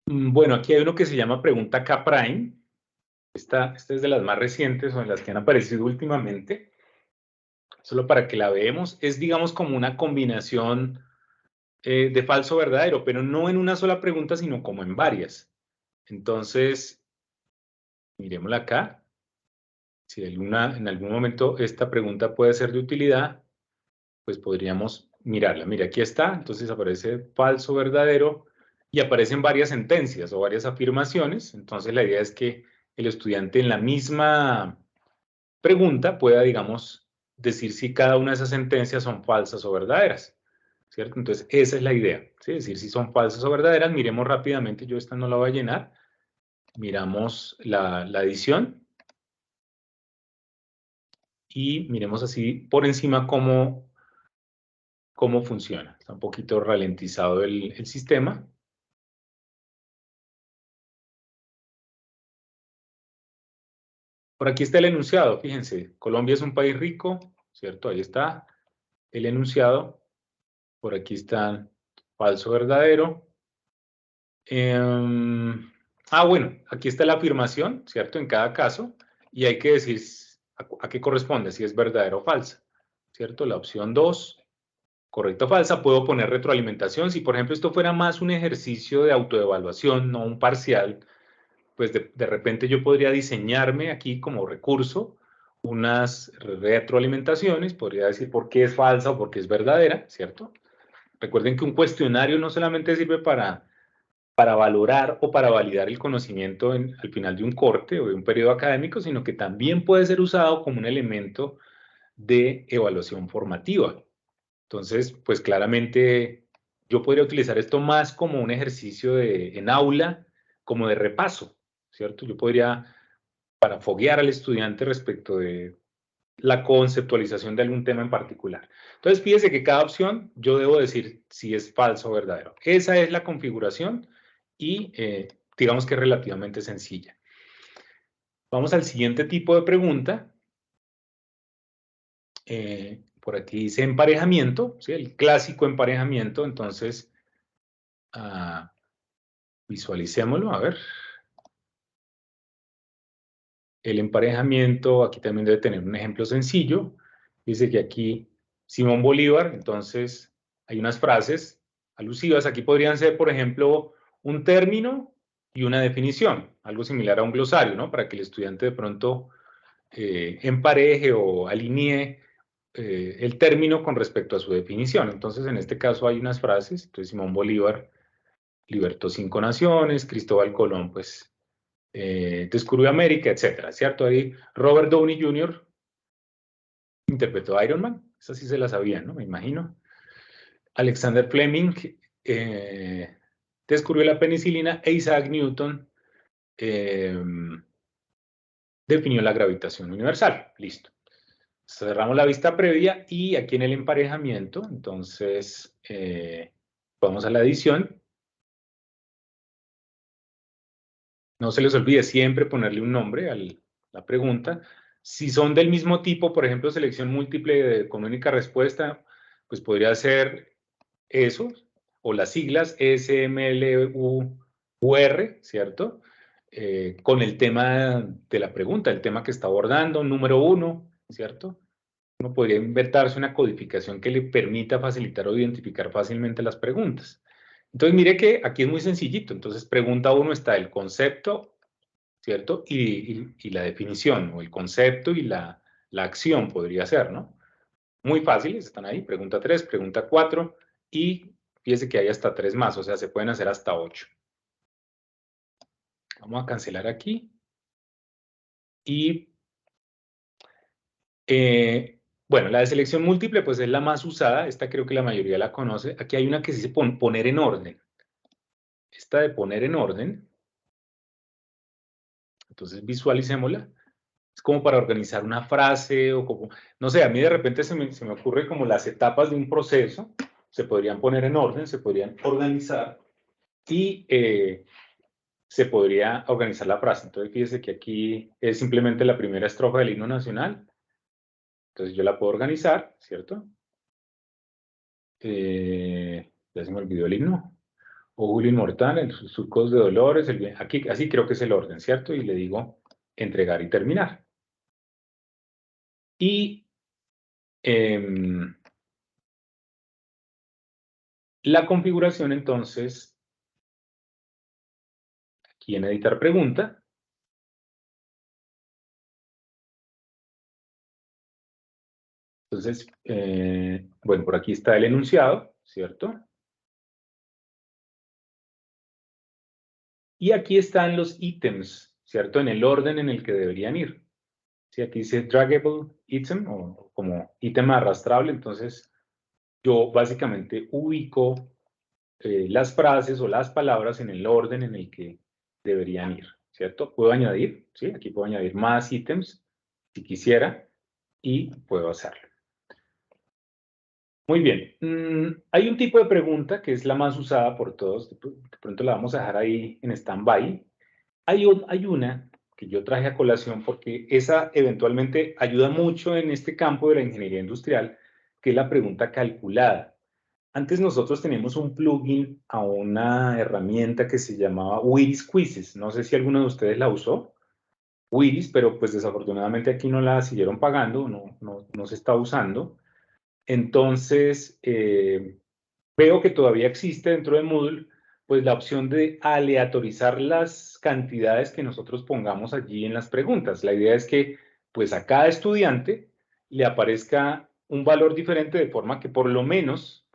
Bueno, aquí hay uno que se llama pregunta K'. Esta es de las más recientes o de las que han aparecido últimamente. Solo para que la veamos. Es, digamos, como una combinación de falso verdadero, pero no en una sola pregunta, sino como en varias. Entonces, miremosla acá. Si en algún momento esta pregunta puede ser de utilidad, pues podríamos mirarla. Mira, aquí está. Entonces aparece falso verdadero y aparecen varias sentencias o varias afirmaciones. Entonces la idea es que el estudiante en la misma pregunta pueda, digamos, decir si cada una de esas sentencias son falsas o verdaderas, ¿cierto? Entonces, esa es la idea, ¿sí? Decir si son falsas o verdaderas. Miremos rápidamente, yo esta no la voy a llenar. Miramos la edición. Y miremos así por encima cómo funciona. Está un poquito ralentizado el sistema. Por aquí está el enunciado, fíjense. Colombia es un país rico, ¿cierto? Ahí está el enunciado. Por aquí está falso, verdadero. Bueno, aquí está la afirmación, ¿cierto? En cada caso. Y hay que decir ¿A qué corresponde? Si es verdadera o falsa, ¿cierto? La opción 2, correcta o falsa. Puedo poner retroalimentación. Si, por ejemplo, esto fuera más un ejercicio de autoevaluación, no un parcial, pues de repente yo podría diseñarme aquí como recurso unas retroalimentaciones, podría decir por qué es falsa o por qué es verdadera, ¿cierto? Recuerden que un cuestionario no solamente sirve para valorar o para validar el conocimiento al final de un corte o de un periodo académico, sino que también puede ser usado como un elemento de evaluación formativa. Entonces, pues claramente yo podría utilizar esto más como un ejercicio en aula, como de repaso, ¿cierto? Yo podría, para foguear al estudiante respecto de la conceptualización de algún tema en particular. Entonces, fíjese que cada opción yo debo decir si es falso o verdadero. Esa es la configuración y digamos que es relativamente sencilla. Vamos al siguiente tipo de pregunta. Por aquí dice emparejamiento, ¿sí? El clásico emparejamiento. Entonces, visualicémoslo, a ver. El emparejamiento, aquí también debe tener un ejemplo sencillo. Dice que aquí Simón Bolívar, entonces hay unas frases alusivas. Aquí podrían ser, por ejemplo, un término y una definición, algo similar a un glosario, ¿no? Para que el estudiante de pronto empareje o alinee el término con respecto a su definición. Entonces, en este caso hay unas frases. Entonces, Simón Bolívar libertó 5 naciones, Cristóbal Colón, pues, descubrió América, etcétera, ¿cierto? Ahí Robert Downey Jr. interpretó a Iron Man, esa sí se la sabían, ¿no? Me imagino. Alexander Fleming descubrió la penicilina e Isaac Newton definió la gravitación universal. Listo. Cerramos la vista previa y aquí en el emparejamiento, entonces, vamos a la edición. No se les olvide siempre ponerle un nombre a la pregunta. Si son del mismo tipo, por ejemplo, selección múltiple con única respuesta, pues podría ser eso, o las siglas SMLUR, ¿cierto? Con el tema de la pregunta, el tema que está abordando, número 1, ¿cierto? Uno podría inventarse una codificación que le permita facilitar o identificar fácilmente las preguntas. Entonces, mire que aquí es muy sencillito. Entonces, pregunta 1 está el concepto, ¿cierto? Y la definición, o el concepto y la acción podría ser, ¿no? Muy fáciles, están ahí. Pregunta 3, pregunta 4, y fíjese que hay hasta 3 más, o sea, se pueden hacer hasta 8. Vamos a cancelar aquí. Y, bueno, la de selección múltiple, pues es la más usada. Esta creo que la mayoría la conoce. Aquí hay una que se dice poner en orden. Esta de poner en orden, entonces visualicémosla. Es como para organizar una frase o como, no sé, a mí de repente se me ocurre como las etapas de un proceso, se podrían poner en orden, se podrían organizar y se podría organizar la frase. Entonces fíjese que aquí es simplemente la primera estrofa del himno nacional. Entonces yo la puedo organizar, ¿cierto? Ya se me olvidó el himno. O Julio Inmortal, en sus surcos de dolores, aquí, así creo que es el orden, ¿cierto? Y le digo entregar y terminar. Y la configuración, entonces, aquí en editar pregunta, entonces, bueno, por aquí está el enunciado, ¿cierto? Y aquí están los ítems, ¿cierto? En el orden en el que deberían ir. Si aquí dice draggable item, o como ítem arrastrable, entonces yo básicamente ubico las frases o las palabras en el orden en el que deberían ir, ¿cierto? Puedo añadir, ¿sí? Aquí puedo añadir más ítems si quisiera y puedo hacerlo. Muy bien. Hay un tipo de pregunta que es la más usada por todos. De pronto la vamos a dejar ahí en stand-by. Hay una que yo traje a colación porque esa eventualmente ayuda mucho en este campo de la ingeniería industrial, que es la pregunta calculada. Antes nosotros teníamos un plugin a una herramienta que se llamaba Wheaties Quizzes. No sé si alguno de ustedes la usó. Wiris, pero pues desafortunadamente aquí no la siguieron pagando, no se está usando. Entonces, veo que todavía existe dentro de Moodle pues la opción de aleatorizar las cantidades que nosotros pongamos allí en las preguntas. La idea es que pues a cada estudiante le aparezca un valor diferente de forma que por lo menos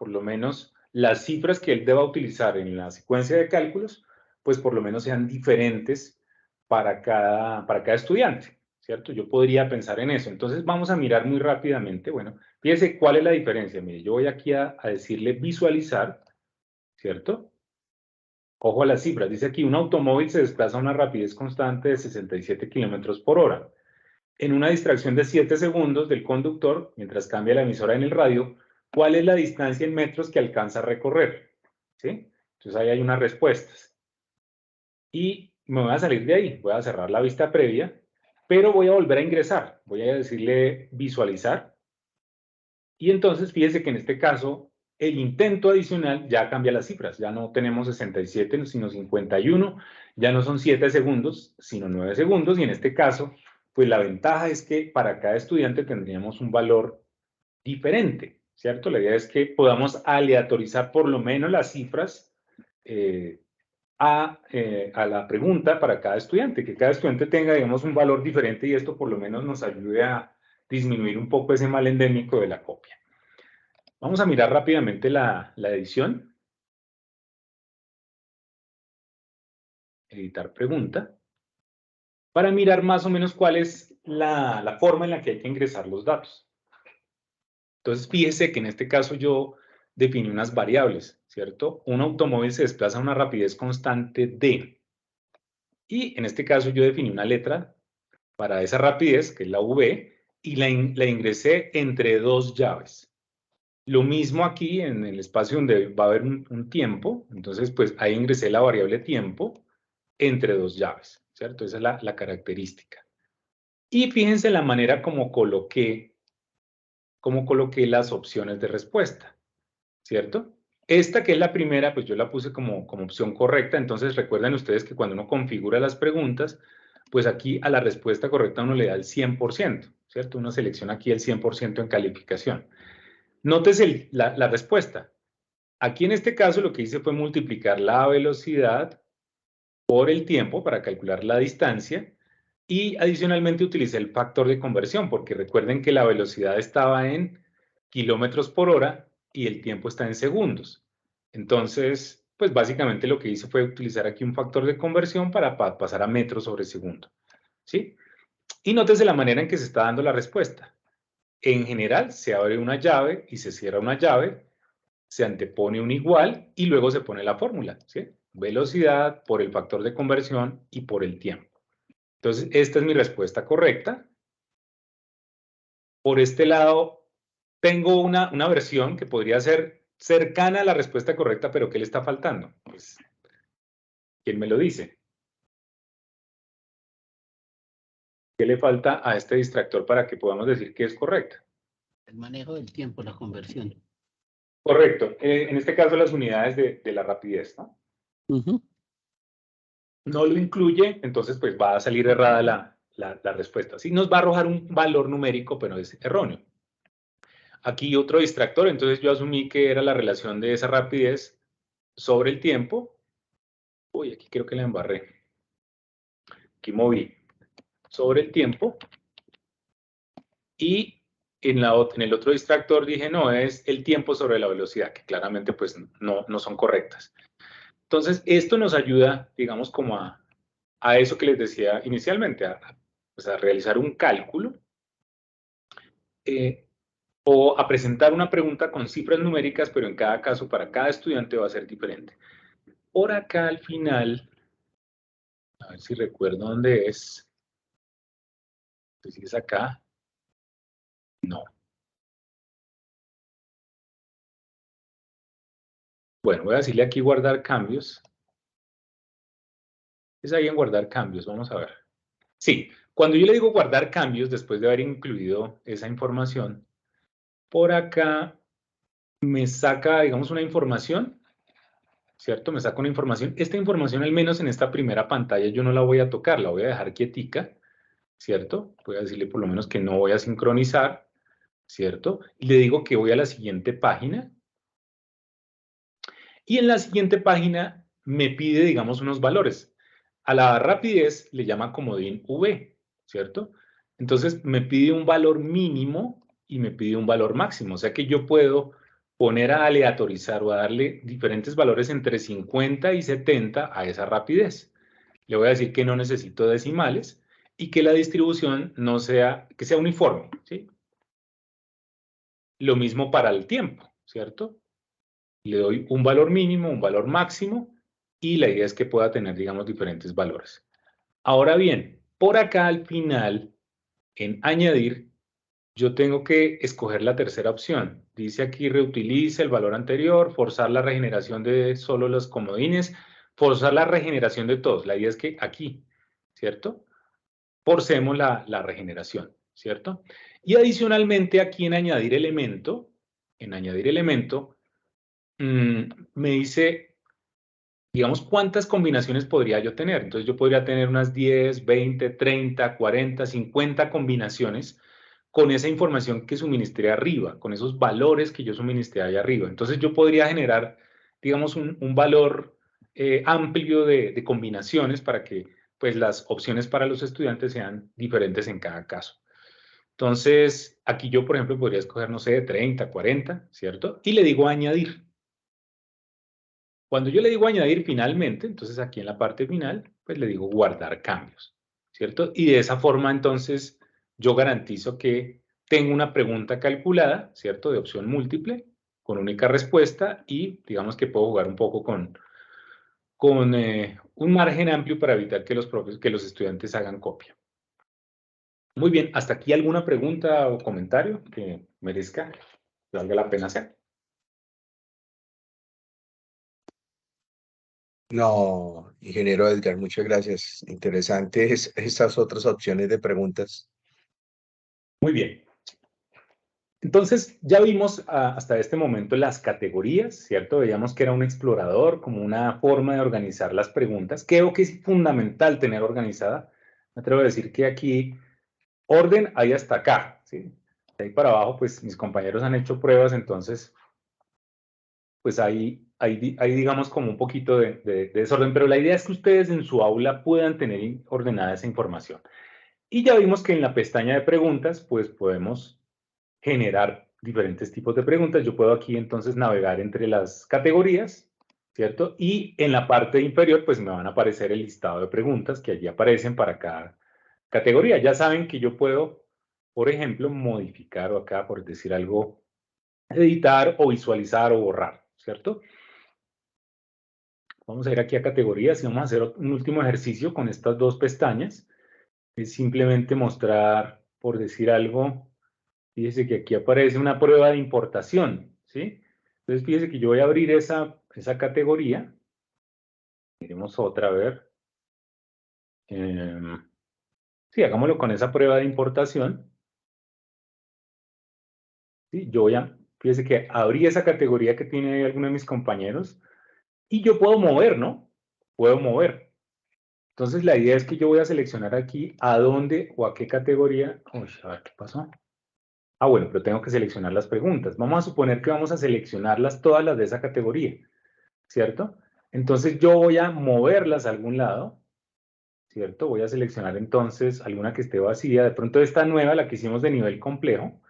las cifras que él deba utilizar en la secuencia de cálculos pues por lo menos sean diferentes para cada estudiante, ¿cierto? Yo podría pensar en eso. Entonces vamos a mirar muy rápidamente, bueno, fíjese cuál es la diferencia. Mire, yo voy aquí a decirle visualizar, ¿cierto? Ojo a las cifras. Dice aquí, un automóvil se desplaza a una rapidez constante de 67 kilómetros por hora. En una distracción de 7 segundos del conductor, mientras cambia la emisora en el radio, ¿cuál es la distancia en metros que alcanza a recorrer? ¿Sí? Entonces ahí hay unas respuestas. Y me voy a salir de ahí. Voy a cerrar la vista previa, pero voy a volver a ingresar. Voy a decirle visualizar. Y entonces fíjese que en este caso el intento adicional ya cambia las cifras, ya no tenemos 67 sino 51, ya no son 7 segundos sino 9 segundos y en este caso pues la ventaja es que para cada estudiante tendríamos un valor diferente, ¿cierto? La idea es que podamos aleatorizar por lo menos las cifras a la pregunta para cada estudiante, que cada estudiante tenga digamos un valor diferente y esto por lo menos nos ayude a disminuir un poco ese mal endémico de la copia. Vamos a mirar rápidamente la edición. Editar pregunta. Para mirar más o menos cuál es la forma en la que hay que ingresar los datos. Entonces, fíjese que en este caso yo definí unas variables, ¿cierto? Un automóvil se desplaza a una rapidez constante de. Y en este caso yo definí una letra para esa rapidez, que es la V, y la ingresé entre dos llaves. Lo mismo aquí en el espacio donde va a haber un tiempo, entonces pues ahí ingresé la variable tiempo entre dos llaves, ¿cierto? Esa es la característica. Y fíjense la manera como coloqué las opciones de respuesta, ¿cierto? Esta que es la primera, pues yo la puse como opción correcta, entonces recuerden ustedes que cuando uno configura las preguntas, pues aquí a la respuesta correcta uno le da el 100%, ¿cierto? Uno selecciona aquí el 100% en calificación. Nótese la respuesta. Aquí en este caso lo que hice fue multiplicar la velocidad por el tiempo para calcular la distancia y adicionalmente utilicé el factor de conversión porque recuerden que la velocidad estaba en kilómetros por hora y el tiempo está en segundos. Entonces, pues básicamente lo que hice fue utilizar aquí un factor de conversión para pasar a metros sobre segundo. ¿Sí? Y nótese la manera en que se está dando la respuesta. En general, se abre una llave y se cierra una llave, se antepone un igual y luego se pone la fórmula, ¿sí? Velocidad por el factor de conversión y por el tiempo. Entonces, esta es mi respuesta correcta. Por este lado, tengo una versión que podría ser cercana a la respuesta correcta, pero ¿qué le está faltando? Pues, ¿quién me lo dice? ¿Qué le falta a este distractor para que podamos decir que es correcta? El manejo del tiempo, la conversión. Correcto. En este caso, las unidades de la rapidez, ¿no? No lo incluye, entonces pues va a salir errada la respuesta. Sí, nos va a arrojar un valor numérico, pero es erróneo. Aquí otro distractor, entonces yo asumí que era la relación de esa rapidez sobre el tiempo. Uy, aquí creo que la embarré. Aquí moví sobre el tiempo. Y en el otro distractor dije, no, es el tiempo sobre la velocidad, que claramente pues no son correctas. Entonces, esto nos ayuda, digamos, como a eso que les decía inicialmente, pues a realizar un cálculo o a presentar una pregunta con cifras numéricas, pero en cada caso, para cada estudiante va a ser diferente. Por acá al final, a ver si recuerdo dónde es. No sé si es acá. No. Bueno, voy a decirle aquí guardar cambios. Es ahí en guardar cambios, vamos a ver. Sí, cuando yo le digo guardar cambios, después de haber incluido esa información, por acá me saca, digamos, una información, ¿cierto? Me saca una información. Esta información, al menos en esta primera pantalla, yo no la voy a tocar, la voy a dejar quietica. ¿cierto? Voy a decirle por lo menos que no voy a sincronizar, ¿cierto? Y le digo que voy a la siguiente página. Y en la siguiente página me pide, digamos, unos valores. A la rapidez le llama comodín V, ¿cierto? Entonces me pide un valor mínimo y me pide un valor máximo. O sea que yo puedo poner a aleatorizar o a darle diferentes valores entre 50 y 70 a esa rapidez. Le voy a decir que no necesito decimales y que la distribución no sea, que sea uniforme, ¿sí? Lo mismo para el tiempo, ¿cierto? Le doy un valor mínimo, un valor máximo, y la idea es que pueda tener, digamos, diferentes valores. Ahora bien, por acá al final, en añadir, yo tengo que escoger la tercera opción. Dice aquí, reutilice el valor anterior, forzar la regeneración de solo los comodines, forzar la regeneración de todos. La idea es que aquí, ¿cierto? Forcemos la regeneración, ¿cierto? Y adicionalmente aquí en añadir elemento, me dice, digamos, cuántas combinaciones podría yo tener. Entonces yo podría tener unas 10, 20, 30, 40, 50 combinaciones con esa información que suministré arriba, con esos valores que yo suministré ahí arriba. Entonces yo podría generar, digamos, un valor amplio de combinaciones para que pues las opciones para los estudiantes sean diferentes en cada caso. Entonces, aquí yo, por ejemplo, podría escoger, no sé, 30, 40, ¿cierto? Y le digo añadir. Cuando yo le digo añadir finalmente, entonces aquí en la parte final, pues le digo guardar cambios, ¿cierto? Y de esa forma, entonces, yo garantizo que tengo una pregunta calculada, ¿cierto? De opción múltiple, con única respuesta y digamos que puedo jugar un poco con un margen amplio para evitar que que los estudiantes hagan copia. Muy bien, ¿hasta aquí alguna pregunta o comentario que merezca, que valga la pena hacer? No, ingeniero Edgar, muchas gracias. Interesantes estas otras opciones de preguntas. Muy bien. Entonces, ya vimos hasta este momento las categorías, ¿cierto? Veíamos que era un explorador, como una forma de organizar las preguntas. Creo que es fundamental tener organizada. Me atrevo a decir que aquí orden hay hasta acá, ¿sí? De ahí para abajo, pues mis compañeros han hecho pruebas, entonces, pues ahí digamos como un poquito de desorden, pero la idea es que ustedes en su aula puedan tener ordenada esa información. Y ya vimos que en la pestaña de preguntas, pues podemos generar diferentes tipos de preguntas. Yo puedo aquí entonces navegar entre las categorías, ¿cierto? Y en la parte inferior, pues me van a aparecer el listado de preguntas que allí aparecen para cada categoría. Ya saben que yo puedo, por ejemplo, modificar o acá, por decir algo, editar o visualizar o borrar, ¿cierto? Vamos a ir aquí a categorías y vamos a hacer un último ejercicio con estas dos pestañas. Es simplemente mostrar, por decir algo, fíjese que aquí aparece una prueba de importación, ¿sí? Entonces, fíjese que yo voy a abrir esa categoría. Miremos otra, a ver. Sí, hagámoslo con esa prueba de importación. ¿Sí? Fíjese que abrí esa categoría que tiene alguno de mis compañeros y yo puedo mover, ¿no? Puedo mover. Entonces, la idea es que yo voy a seleccionar aquí a dónde o a qué categoría. Uy, a ver, ¿qué pasó? Ah, bueno, pero tengo que seleccionar las preguntas. Vamos a suponer que vamos a seleccionarlas todas las de esa categoría, ¿cierto? Entonces yo voy a moverlas a algún lado, ¿cierto? Voy a seleccionar entonces alguna que esté vacía. De pronto esta nueva, la que hicimos de nivel complejo,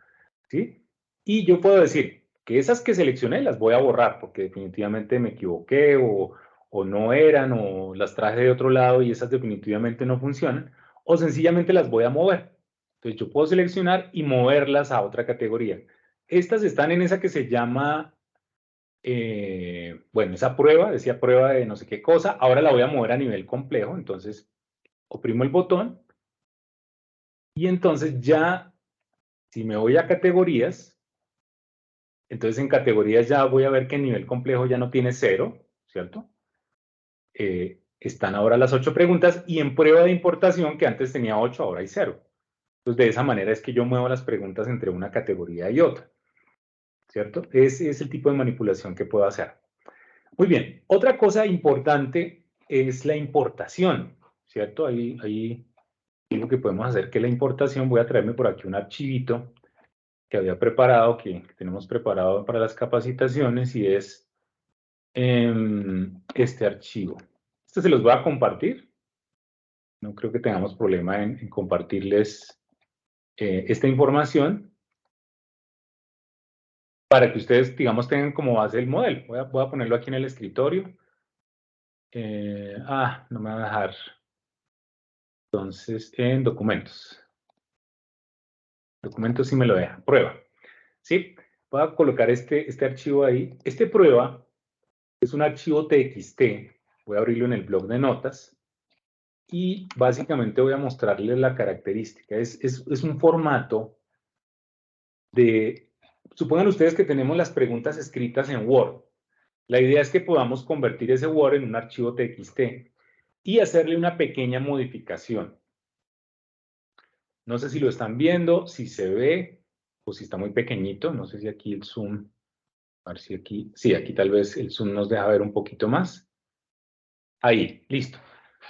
¿sí? Y yo puedo decir que esas que seleccioné las voy a borrar porque definitivamente me equivoqué o no eran o las traje de otro lado y esas definitivamente no funcionan. O sencillamente las voy a mover. Entonces yo puedo seleccionar y moverlas a otra categoría. Estas están en esa que se llama, bueno, esa prueba, decía prueba de no sé qué cosa. Ahora la voy a mover a nivel complejo. Entonces oprimo el botón y entonces ya, si me voy a categorías, entonces en categorías ya voy a ver que el nivel complejo ya no tiene 0, ¿cierto? Están ahora las 8 preguntas y en prueba de importación que antes tenía 8, ahora hay 0. Entonces de esa manera es que yo muevo las preguntas entre una categoría y otra, ¿cierto? Ese es el tipo de manipulación que puedo hacer. Muy bien, otra cosa importante es la importación, ¿cierto? Ahí Digo que podemos hacer que la importación, voy a traerme por aquí un archivito que había preparado, que tenemos preparado para las capacitaciones, y es este archivo. Este se los voy a compartir. No creo que tengamos problema en compartirles esta información para que ustedes, digamos, tengan como base el modelo. Voy a ponerlo aquí en el escritorio. No me va a dejar. Entonces, en documentos. Documentos sí me lo deja. Prueba. ¿Sí? Voy a colocar este archivo ahí. Este prueba es un archivo TXT. Voy a abrirlo en el blog de notas. Y básicamente voy a mostrarles la característica. Es un formato de... Supongan ustedes que tenemos las preguntas escritas en Word. La idea es que podamos convertir ese Word en un archivo TXT y hacerle una pequeña modificación. No sé si lo están viendo, si se ve o si está muy pequeñito. No sé si aquí el zoom... A ver si aquí... Sí, aquí tal vez el zoom nos deja ver un poquito más. Ahí, listo.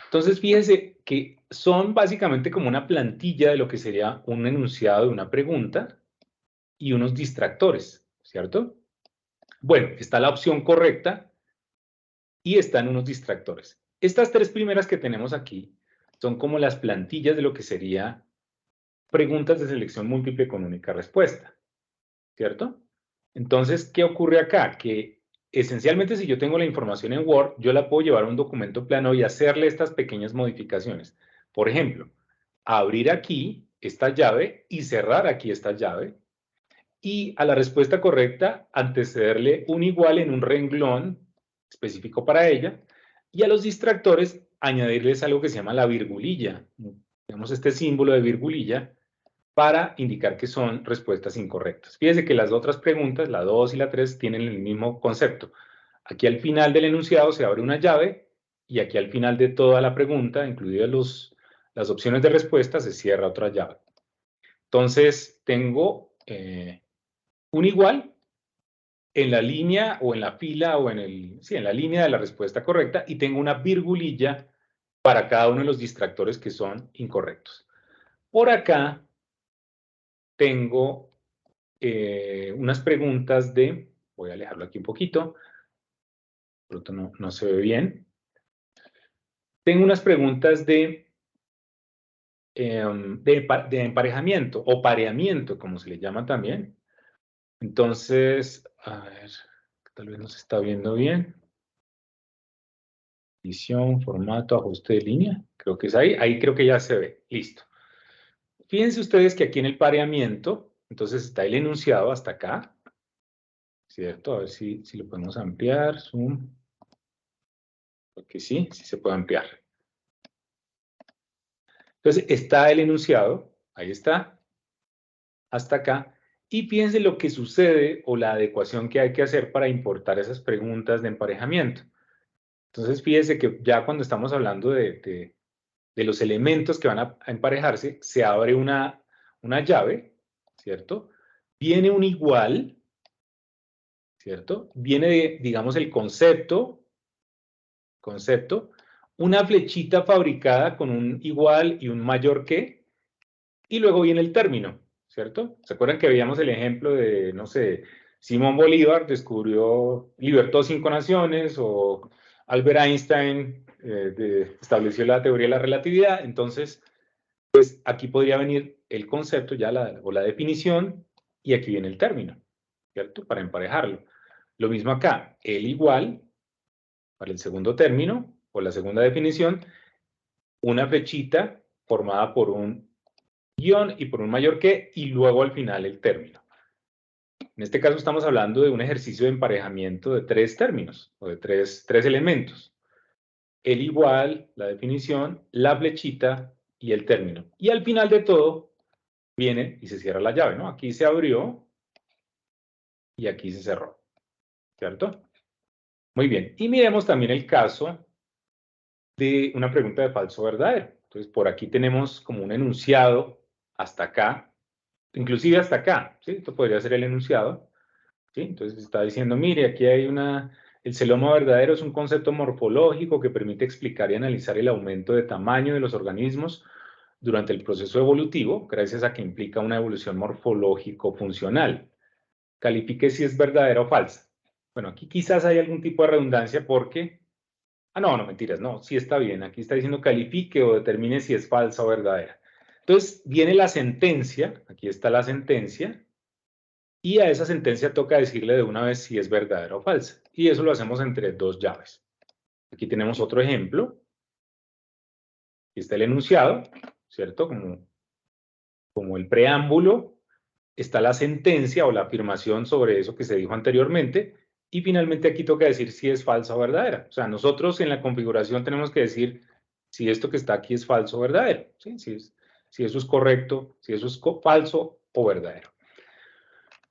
Entonces, fíjense que son básicamente como una plantilla de lo que sería un enunciado de una pregunta y unos distractores, ¿cierto? Bueno, está la opción correcta y están unos distractores. Estas tres primeras que tenemos aquí son como las plantillas de lo que sería preguntas de selección múltiple con única respuesta, ¿cierto? Entonces, ¿qué ocurre acá? Que esencialmente si yo tengo la información en Word, yo la puedo llevar a un documento plano y hacerle estas pequeñas modificaciones. Por ejemplo, abrir aquí esta llave y cerrar aquí esta llave. Y a la respuesta correcta, antecederle un igual en un renglón específico para ella. Y a los distractores, añadirles algo que se llama la virgulilla. Tenemos este símbolo de virgulilla para indicar que son respuestas incorrectas. Fíjense que las otras preguntas, la 2 y la 3, tienen el mismo concepto. Aquí al final del enunciado se abre una llave y aquí al final de toda la pregunta, incluidas las opciones de respuesta, se cierra otra llave. Entonces, tengo un igual en la línea o en la fila o en la línea de la respuesta correcta y tengo una virgulilla para cada uno de los distractores que son incorrectos. Por acá tengo unas preguntas de, voy a alejarlo aquí un poquito, por otro no se ve bien. Tengo unas preguntas de emparejamiento o pareamiento, como se le llama también. Entonces, a ver, tal vez no se está viendo bien. Edición, formato, ajuste de línea. Creo que es ahí. Ahí creo que ya se ve. Listo. Fíjense ustedes que aquí en el pareamiento, entonces está el enunciado hasta acá. ¿Cierto? A ver si lo podemos ampliar. Zoom. Porque sí se puede ampliar. Entonces está el enunciado. Ahí está. Hasta acá. Y fíjense lo que sucede o la adecuación que hay que hacer para importar esas preguntas de emparejamiento. Entonces fíjense que ya cuando estamos hablando de los elementos que van a emparejarse, se abre una llave, ¿cierto? Viene un igual, ¿cierto? Viene, digamos, el concepto, una flechita fabricada con un igual y un mayor que, y luego viene el término, ¿cierto? ¿Se acuerdan que veíamos el ejemplo de, no sé, Simón Bolívar libertó 5 naciones, o Albert Einstein estableció la teoría de la relatividad? Entonces, pues aquí podría venir el concepto ya o la definición, y aquí viene el término, ¿cierto? Para emparejarlo. Lo mismo acá, el igual para el segundo término o la segunda definición, una flechita formada por un guión y por un mayor que, y luego al final el término. En este caso estamos hablando de un ejercicio de emparejamiento de 3 términos o de tres elementos. El igual, la definición, la flechita y el término. Y al final de todo viene y se cierra la llave, ¿no? Aquí se abrió y aquí se cerró, ¿cierto? Muy bien. Y miremos también el caso de una pregunta de falso o verdadero. Entonces, por aquí tenemos como un enunciado hasta acá, inclusive hasta acá, ¿sí? Esto podría ser el enunciado, ¿sí? Entonces está diciendo, mire, aquí hay el celoma verdadero es un concepto morfológico que permite explicar y analizar el aumento de tamaño de los organismos durante el proceso evolutivo, gracias a que implica una evolución morfológico-funcional. Califique si es verdadera o falsa. Bueno, aquí quizás hay algún tipo de redundancia porque... Ah, no, no, mentiras, no, sí está bien. Aquí está diciendo califique o determine si es falsa o verdadera. Entonces, viene la sentencia, aquí está la sentencia, y a esa sentencia toca decirle de una vez si es verdadera o falsa. Y eso lo hacemos entre dos llaves. Aquí tenemos otro ejemplo. Aquí está el enunciado, ¿cierto? Como el preámbulo. Está la sentencia o la afirmación sobre eso que se dijo anteriormente. Y finalmente aquí toca decir si es falsa o verdadera. O sea, nosotros en la configuración tenemos que decir si esto que está aquí es falso o verdadero. ¿Sí? Si eso es correcto, si eso es falso o verdadero.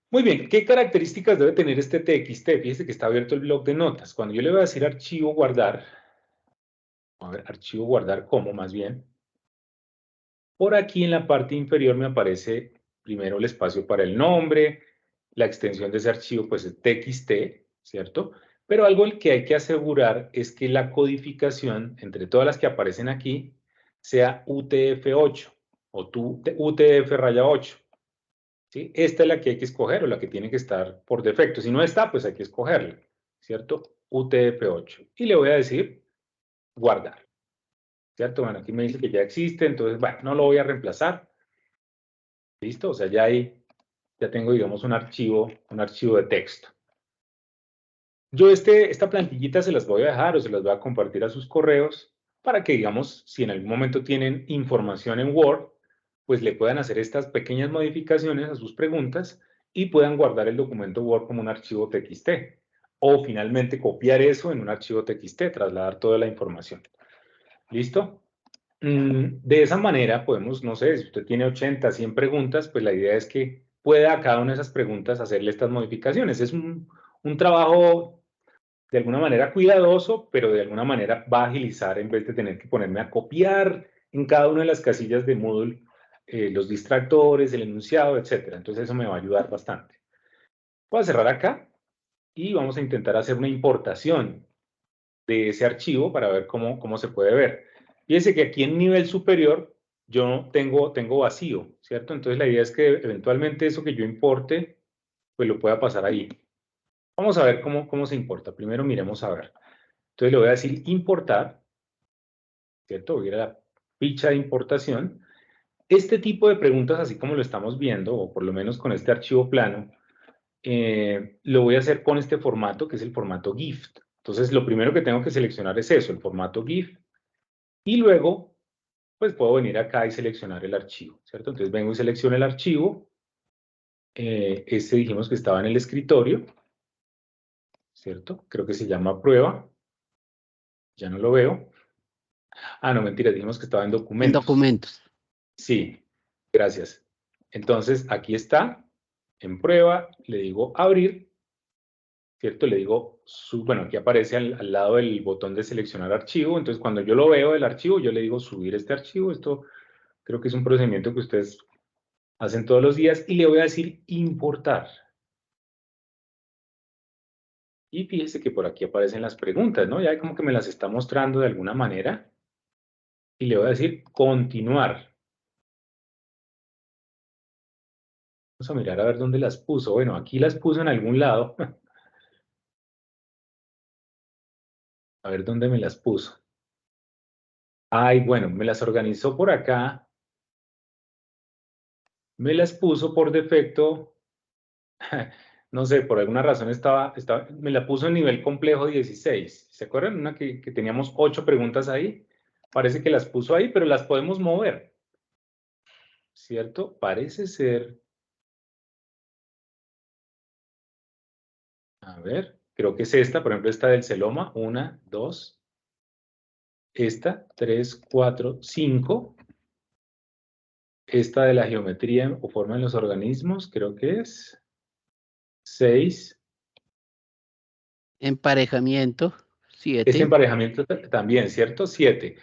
Muy bien, ¿qué características debe tener este TXT? Fíjese que está abierto el bloc de notas. Cuando yo le voy a decir archivo guardar, a ver, archivo guardar como más bien, por aquí en la parte inferior me aparece primero el espacio para el nombre, la extensión de ese archivo pues es TXT, ¿cierto? Pero algo que hay que asegurar es que la codificación entre todas las que aparecen aquí sea UTF-8 o UTF-8. ¿Sí? Esta es la que hay que escoger o la que tiene que estar por defecto. Si no está, pues hay que escogerla, ¿cierto? UTF-8. Y le voy a decir guardar, ¿cierto? Bueno, aquí me dice que ya existe, entonces, bueno, no lo voy a reemplazar. ¿Listo? O sea, ya tengo, digamos, un archivo de texto. Yo esta plantillita se las voy a dejar o se las voy a compartir a sus correos para que, digamos, si en algún momento tienen información en Word, pues le puedan hacer estas pequeñas modificaciones a sus preguntas y puedan guardar el documento Word como un archivo TXT. O finalmente copiar eso en un archivo TXT, trasladar toda la información. ¿Listo? De esa manera podemos, no sé, si usted tiene 80, 100 preguntas, pues la idea es que pueda a cada una de esas preguntas hacerle estas modificaciones. Es un trabajo de alguna manera cuidadoso, pero de alguna manera va a agilizar en vez de tener que ponerme a copiar en cada una de las casillas de Moodle los distractores, el enunciado, etc. Entonces eso me va a ayudar bastante. Voy a cerrar acá y vamos a intentar hacer una importación de ese archivo para ver cómo se puede ver. Fíjense que aquí en nivel superior yo tengo vacío, ¿cierto? Entonces la idea es que eventualmente eso que yo importe, pues lo pueda pasar ahí. Vamos a ver cómo se importa. Primero miremos a ver. Entonces le voy a decir importar, ¿cierto? Voy a ir a la ficha de importación. Este tipo de preguntas, así como lo estamos viendo, o por lo menos con este archivo plano, lo voy a hacer con este formato, que es el formato GIF. Entonces, lo primero que tengo que seleccionar es eso, el formato GIF. Y luego, pues puedo venir acá y seleccionar el archivo, ¿cierto? Entonces vengo y selecciono el archivo. Este dijimos que estaba en el escritorio, ¿cierto? Creo que se llama prueba. Ya no lo veo. Ah, no, mentira, dijimos que estaba en En documentos. documentos. Sí, gracias. Entonces, aquí está, en prueba, le digo abrir, ¿cierto? Le digo, bueno, aquí aparece al lado del botón de seleccionar archivo. Entonces, cuando yo lo veo el archivo, yo le digo subir este archivo. Esto creo que es un procedimiento que ustedes hacen todos los días. Y le voy a decir importar. Y fíjese que por aquí aparecen las preguntas, ¿no? Ya como que me las está mostrando de alguna manera. Y le voy a decir continuar. Vamos a mirar a ver dónde las puso. Bueno, aquí las puso en algún lado. A ver dónde me las puso. Ay, bueno, me las organizó por acá. Me las puso por defecto. No sé, por alguna razón me la puso en nivel complejo 16. ¿Se acuerdan? Una que teníamos 8 preguntas ahí. Parece que las puso ahí, pero las podemos mover. ¿Cierto? Parece ser. A ver, creo que es esta, por ejemplo, esta del celoma. 1, 2. Esta, 3, 4, 5. Esta de la geometría o forma en los organismos, creo que es 6. Emparejamiento, Este 7. emparejamiento también, ¿cierto? 7.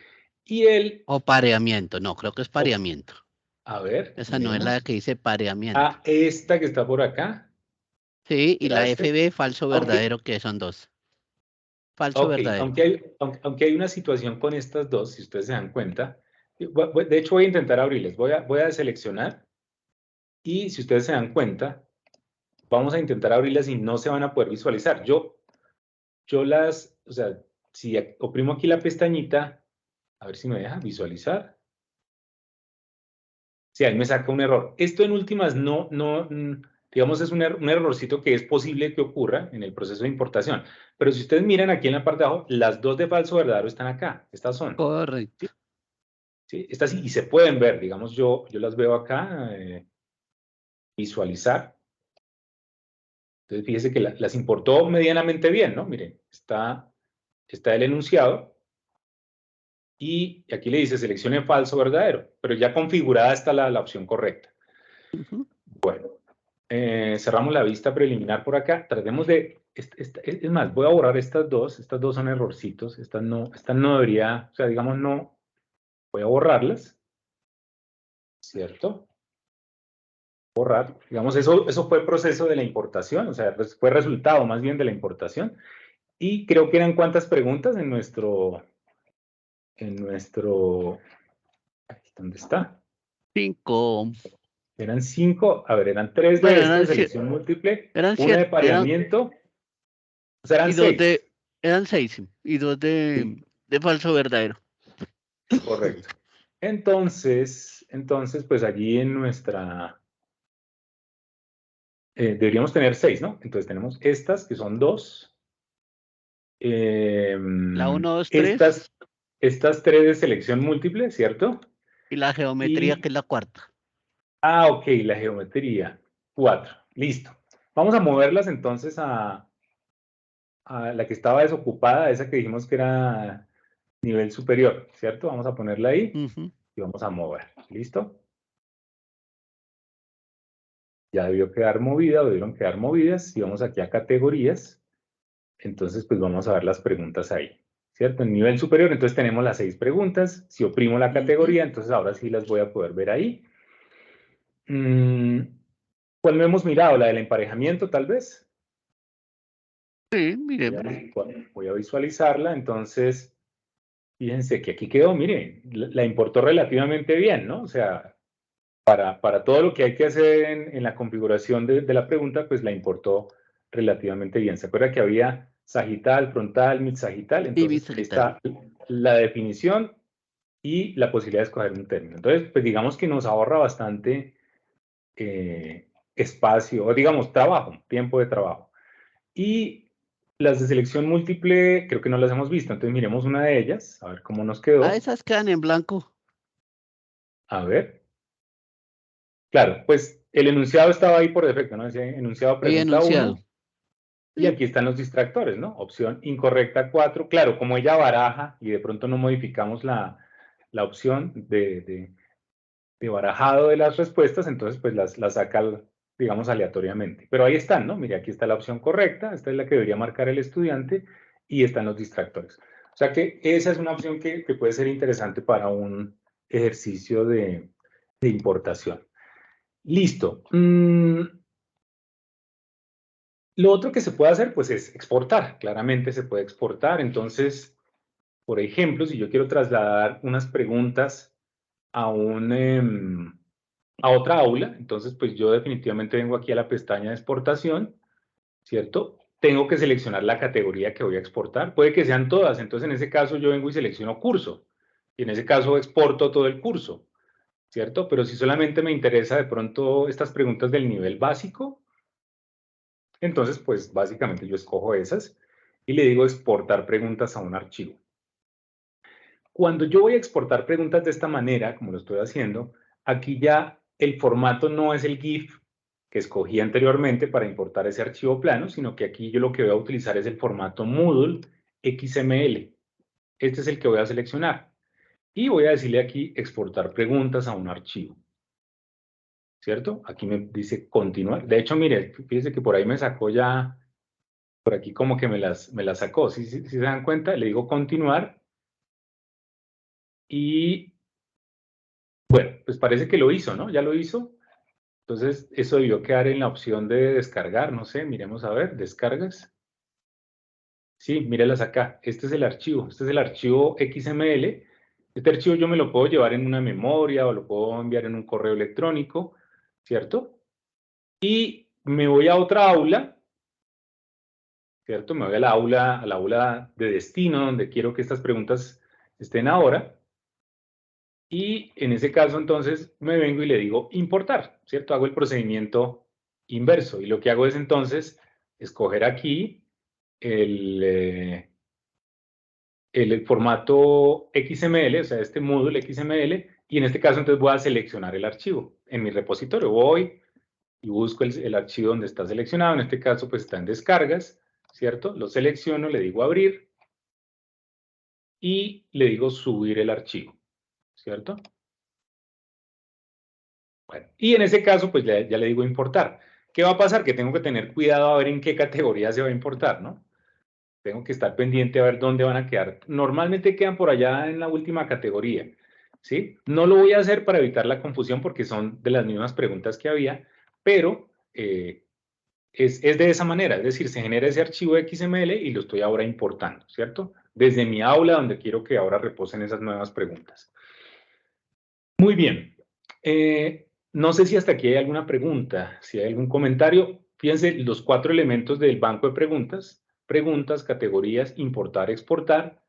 Y O pareamiento. No, creo que es pareamiento. A ver, Esa no es la miremos. que dice pareamiento. Ah, esta que está por acá. Sí, y la Gracias. FB, falso verdadero, que son dos. Falso Ok, verdadero. aunque hay una situación con estas dos, si ustedes se dan cuenta, De hecho, voy a intentar abrirles. Voy a seleccionar y si ustedes se dan cuenta, vamos a intentar abrirlas y no se van a poder visualizar. Yo o sea, si oprimo aquí la pestañita, a ver si me deja visualizar. Sí, ahí me saca un error. Esto en últimas digamos, es un errorcito que es posible que ocurra en el proceso de importación. Pero si ustedes miran aquí en la parte de abajo, las dos de falso verdadero están acá. Estas son. Correcto. ¿Sí? Estas sí, y se pueden ver. Digamos, yo las veo acá. Visualizar. Entonces, fíjese que las importó medianamente bien, ¿no? Miren, está el enunciado. Y aquí le dice seleccione falso verdadero. Pero ya configurada está la opción correcta. Ujú. Bueno. Cerramos la vista preliminar por acá. Tratemos de... Es más, voy a borrar estas dos. Estas dos son errorcitos. Estas no debería... O sea, digamos, no... Voy a borrarlas. ¿Cierto? Borrar. Digamos, eso fue el proceso de la importación. O sea, fue resultado más bien de la importación. Y creo que eran cuántas preguntas en nuestro... ¿Dónde está? 5. Eran 5. A ver, eran 3 Bueno, de este, selección múltiple. eran Una de 7, pareamiento. O sea, eran y 2 6. eran 6 y 2 Sí. de falso verdadero. Correcto. Entonces, pues allí en nuestra... deberíamos tener 6, ¿no? Entonces tenemos estas, que son 2. La 1, 2, 3 Estas 3 de selección múltiple, ¿cierto? y la geometría, que Y, es la cuarta. ok, la geometría, 4. Listo. Vamos a moverlas entonces a la que estaba desocupada, esa que dijimos que era nivel superior, ¿cierto? Vamos a ponerla ahí Ujú. y vamos a mover. ¿Listo? Ya debió quedar movida, o debieron quedar movidas. Y vamos aquí a categorías. Entonces, pues vamos a ver las preguntas ahí, ¿cierto? En nivel superior, entonces tenemos las 6 preguntas. Si oprimo la categoría, entonces ahora sí las voy a poder ver ahí. ¿Cuál no hemos mirado? La del emparejamiento, tal vez. Sí, miremos. Voy a visualizarla. Entonces, fíjense que aquí quedó, miren, la importó relativamente bien, ¿no? O sea, para todo lo que hay que hacer en la configuración de la pregunta, pues la importó relativamente bien. ¿Se acuerda que había sagital, frontal, mid-sagital? Y Entonces bisagital. está la definición y la posibilidad de escoger un término. Entonces, pues digamos que nos ahorra bastante espacio, o digamos trabajo, tiempo de trabajo. Y las de selección múltiple creo que no las hemos visto. Entonces miremos una de ellas, a ver cómo nos quedó. Esas quedan en blanco. A ver. Claro, pues el enunciado estaba ahí por defecto, ¿no? Decía enunciado Y pregunta enunciado. 1, y aquí están los distractores, ¿no? Opción incorrecta 4. Claro, como ella baraja y de pronto no modificamos la opción de barajado de las respuestas, entonces pues las saca, digamos, aleatoriamente. Pero ahí están, ¿no? Mire, aquí está la opción correcta, esta es la que debería marcar el estudiante, y están los distractores. O sea que esa es una opción que puede ser interesante para un ejercicio de importación. Listo. Lo otro que se puede hacer, pues, es exportar. Claramente se puede exportar. Entonces, por ejemplo, si yo quiero trasladar unas preguntas a a otra aula, entonces, pues, yo definitivamente vengo aquí a la pestaña de exportación, ¿cierto? Tengo que seleccionar la categoría que voy a exportar. Puede que sean todas. Entonces, en ese caso, yo vengo y selecciono curso. Y en ese caso, exporto todo el curso, ¿cierto? Pero si solamente me interesa de pronto estas preguntas del nivel básico, entonces, pues básicamente yo escojo esas y le digo exportar preguntas a un archivo. Cuando yo voy a exportar preguntas de esta manera, como lo estoy haciendo, aquí ya el formato no es el GIF que escogí anteriormente para importar ese archivo plano, sino que aquí yo lo que voy a utilizar es el formato Moodle XML. Este es el que voy a seleccionar. Y voy a decirle aquí exportar preguntas a un archivo. ¿Cierto? Aquí me dice continuar. De hecho, mire, fíjese que por ahí me sacó ya... Por aquí como que me las sacó. Si se dan cuenta, le digo continuar. Y bueno, pues parece que lo hizo, ¿no? Ya lo hizo. Entonces, eso debió quedar en la opción de descargar. No sé, miremos a ver, descargas. Sí, mírelas acá. Este es el archivo. Este es el archivo XML Este archivo yo me lo puedo llevar en una memoria o lo puedo enviar en un correo electrónico, ¿cierto? Y me voy a otra aula, ¿cierto? Me voy a la aula de destino, donde quiero que estas preguntas estén ahora. Y en ese caso, entonces, me vengo y le digo importar, ¿cierto? Hago el procedimiento inverso. Y lo que hago es, entonces, escoger aquí el formato XML, o sea, este módulo XML, y en este caso, entonces, voy a seleccionar el archivo en mi repositorio. Voy y busco el archivo donde está seleccionado. En este caso, pues, está en descargas, ¿cierto? Lo selecciono, le digo abrir, y le digo subir el archivo, ¿cierto? Bueno, y en ese caso, pues ya le digo importar. ¿Qué va a pasar? Que tengo que tener cuidado a ver en qué categoría se va a importar, ¿no? Tengo que estar pendiente a ver dónde van a quedar. Normalmente quedan por allá en la última categoría, ¿sí? No lo voy a hacer para evitar la confusión porque son de las mismas preguntas que había, pero es de esa manera, es decir, se genera ese archivo XML y lo estoy ahora importando, ¿cierto? Desde mi aula donde quiero que ahora reposen esas nuevas preguntas. Muy bien. No sé si hasta aquí hay alguna pregunta, si hay algún comentario. Fíjense, los 4 elementos del banco de preguntas, preguntas, categorías, importar, exportar,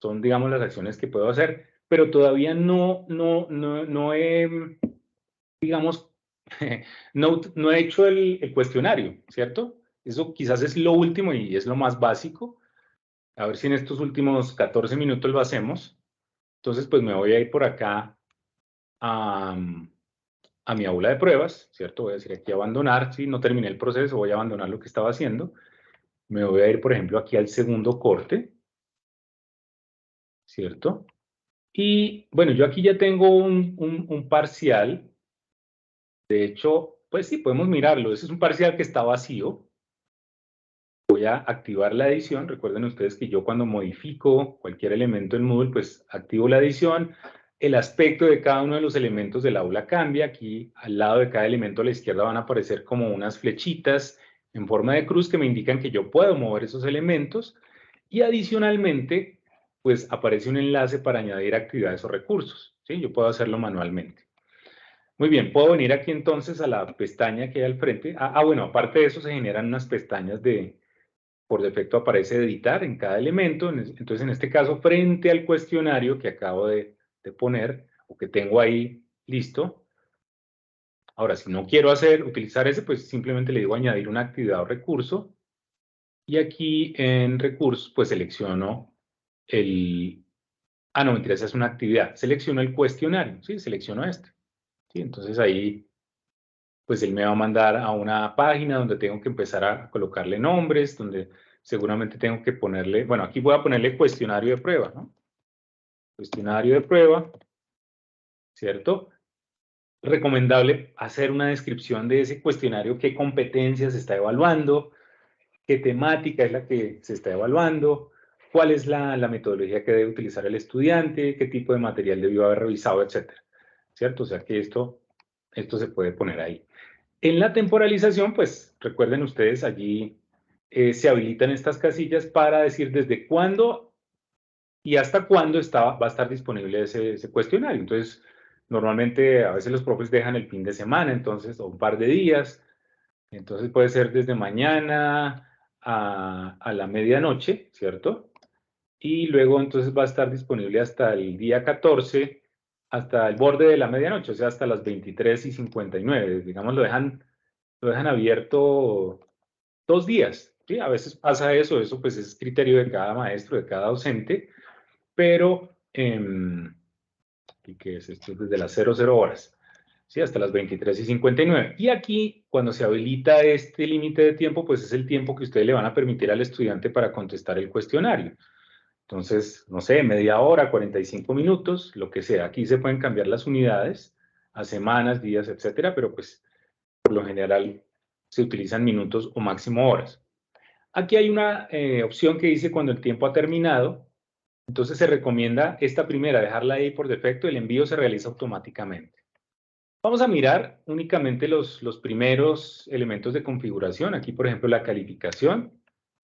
son, digamos, las acciones que puedo hacer, pero todavía no he, digamos, no he hecho el cuestionario, ¿cierto? Eso quizás es lo último y es lo más básico. A ver si en estos últimos 14 minutos lo hacemos. Entonces, pues me voy a ir por acá a mi aula de pruebas, ¿cierto? Voy a decir aquí abandonar, si no terminé el proceso, voy a abandonar lo que estaba haciendo. Me voy a ir, por ejemplo, aquí al segundo corte, ¿cierto? Y, bueno, yo aquí ya tengo un parcial. De hecho, pues sí, podemos mirarlo. Ese es un parcial que está vacío. Voy a activar la edición. Recuerden ustedes que yo cuando modifico cualquier elemento en Moodle, pues activo la edición. El aspecto de cada uno de los elementos del aula cambia. Aquí al lado de cada elemento a la izquierda van a aparecer como unas flechitas en forma de cruz que me indican que yo puedo mover esos elementos. Y adicionalmente, pues aparece un enlace para añadir actividades o recursos, ¿sí? Yo puedo hacerlo manualmente. Muy bien, puedo venir aquí entonces a la pestaña que hay al frente. Bueno, aparte de eso se generan unas pestañas por defecto aparece editar en cada elemento. Entonces, en este caso, frente al cuestionario que acabo de poner o que tengo ahí listo. Ahora, si no quiero utilizar ese, pues simplemente le digo añadir una actividad o recurso. Y aquí en recursos, pues selecciono no, mentira, esa es una actividad. Selecciono el cuestionario, ¿sí? Selecciono este. ¿Sí? Entonces ahí, pues él me va a mandar a una página donde tengo que empezar a colocarle nombres, donde seguramente tengo que ponerle, bueno, aquí voy a ponerle cuestionario de prueba, ¿no? Cuestionario de prueba, ¿cierto? Recomendable hacer una descripción de ese cuestionario, qué competencias se está evaluando, qué temática es la que se está evaluando, cuál es la metodología que debe utilizar el estudiante, qué tipo de material debió haber revisado, etcétera, ¿cierto? O sea que esto se puede poner ahí. En la temporalización, pues recuerden ustedes, allí se habilitan estas casillas para decir desde cuándo y hasta cuándo va a estar disponible ese cuestionario. Entonces, normalmente a veces los profes dejan el fin de semana, entonces, o un par de días. Entonces puede ser desde mañana a la medianoche, ¿cierto? Y luego entonces va a estar disponible hasta el día 14, hasta el borde de la medianoche, o sea, hasta las 23:59. Digamos, lo dejan abierto 2 días, ¿sí? A veces pasa eso pues es criterio de cada maestro, de cada docente, pero, ¿y qué es esto? Desde las 00 horas, ¿sí? Hasta las 23:59. Y aquí, cuando se habilita este límite de tiempo, pues es el tiempo que ustedes le van a permitir al estudiante para contestar el cuestionario. Entonces, no sé, media hora, 45 minutos, lo que sea. Aquí se pueden cambiar las unidades a semanas, días, etcétera, pero pues por lo general se utilizan minutos o máximo horas. Aquí hay una opción que dice cuando el tiempo ha terminado. Entonces se recomienda esta primera, dejarla ahí por defecto, el envío se realiza automáticamente. Vamos a mirar únicamente los primeros elementos de configuración. Aquí, por ejemplo, la calificación.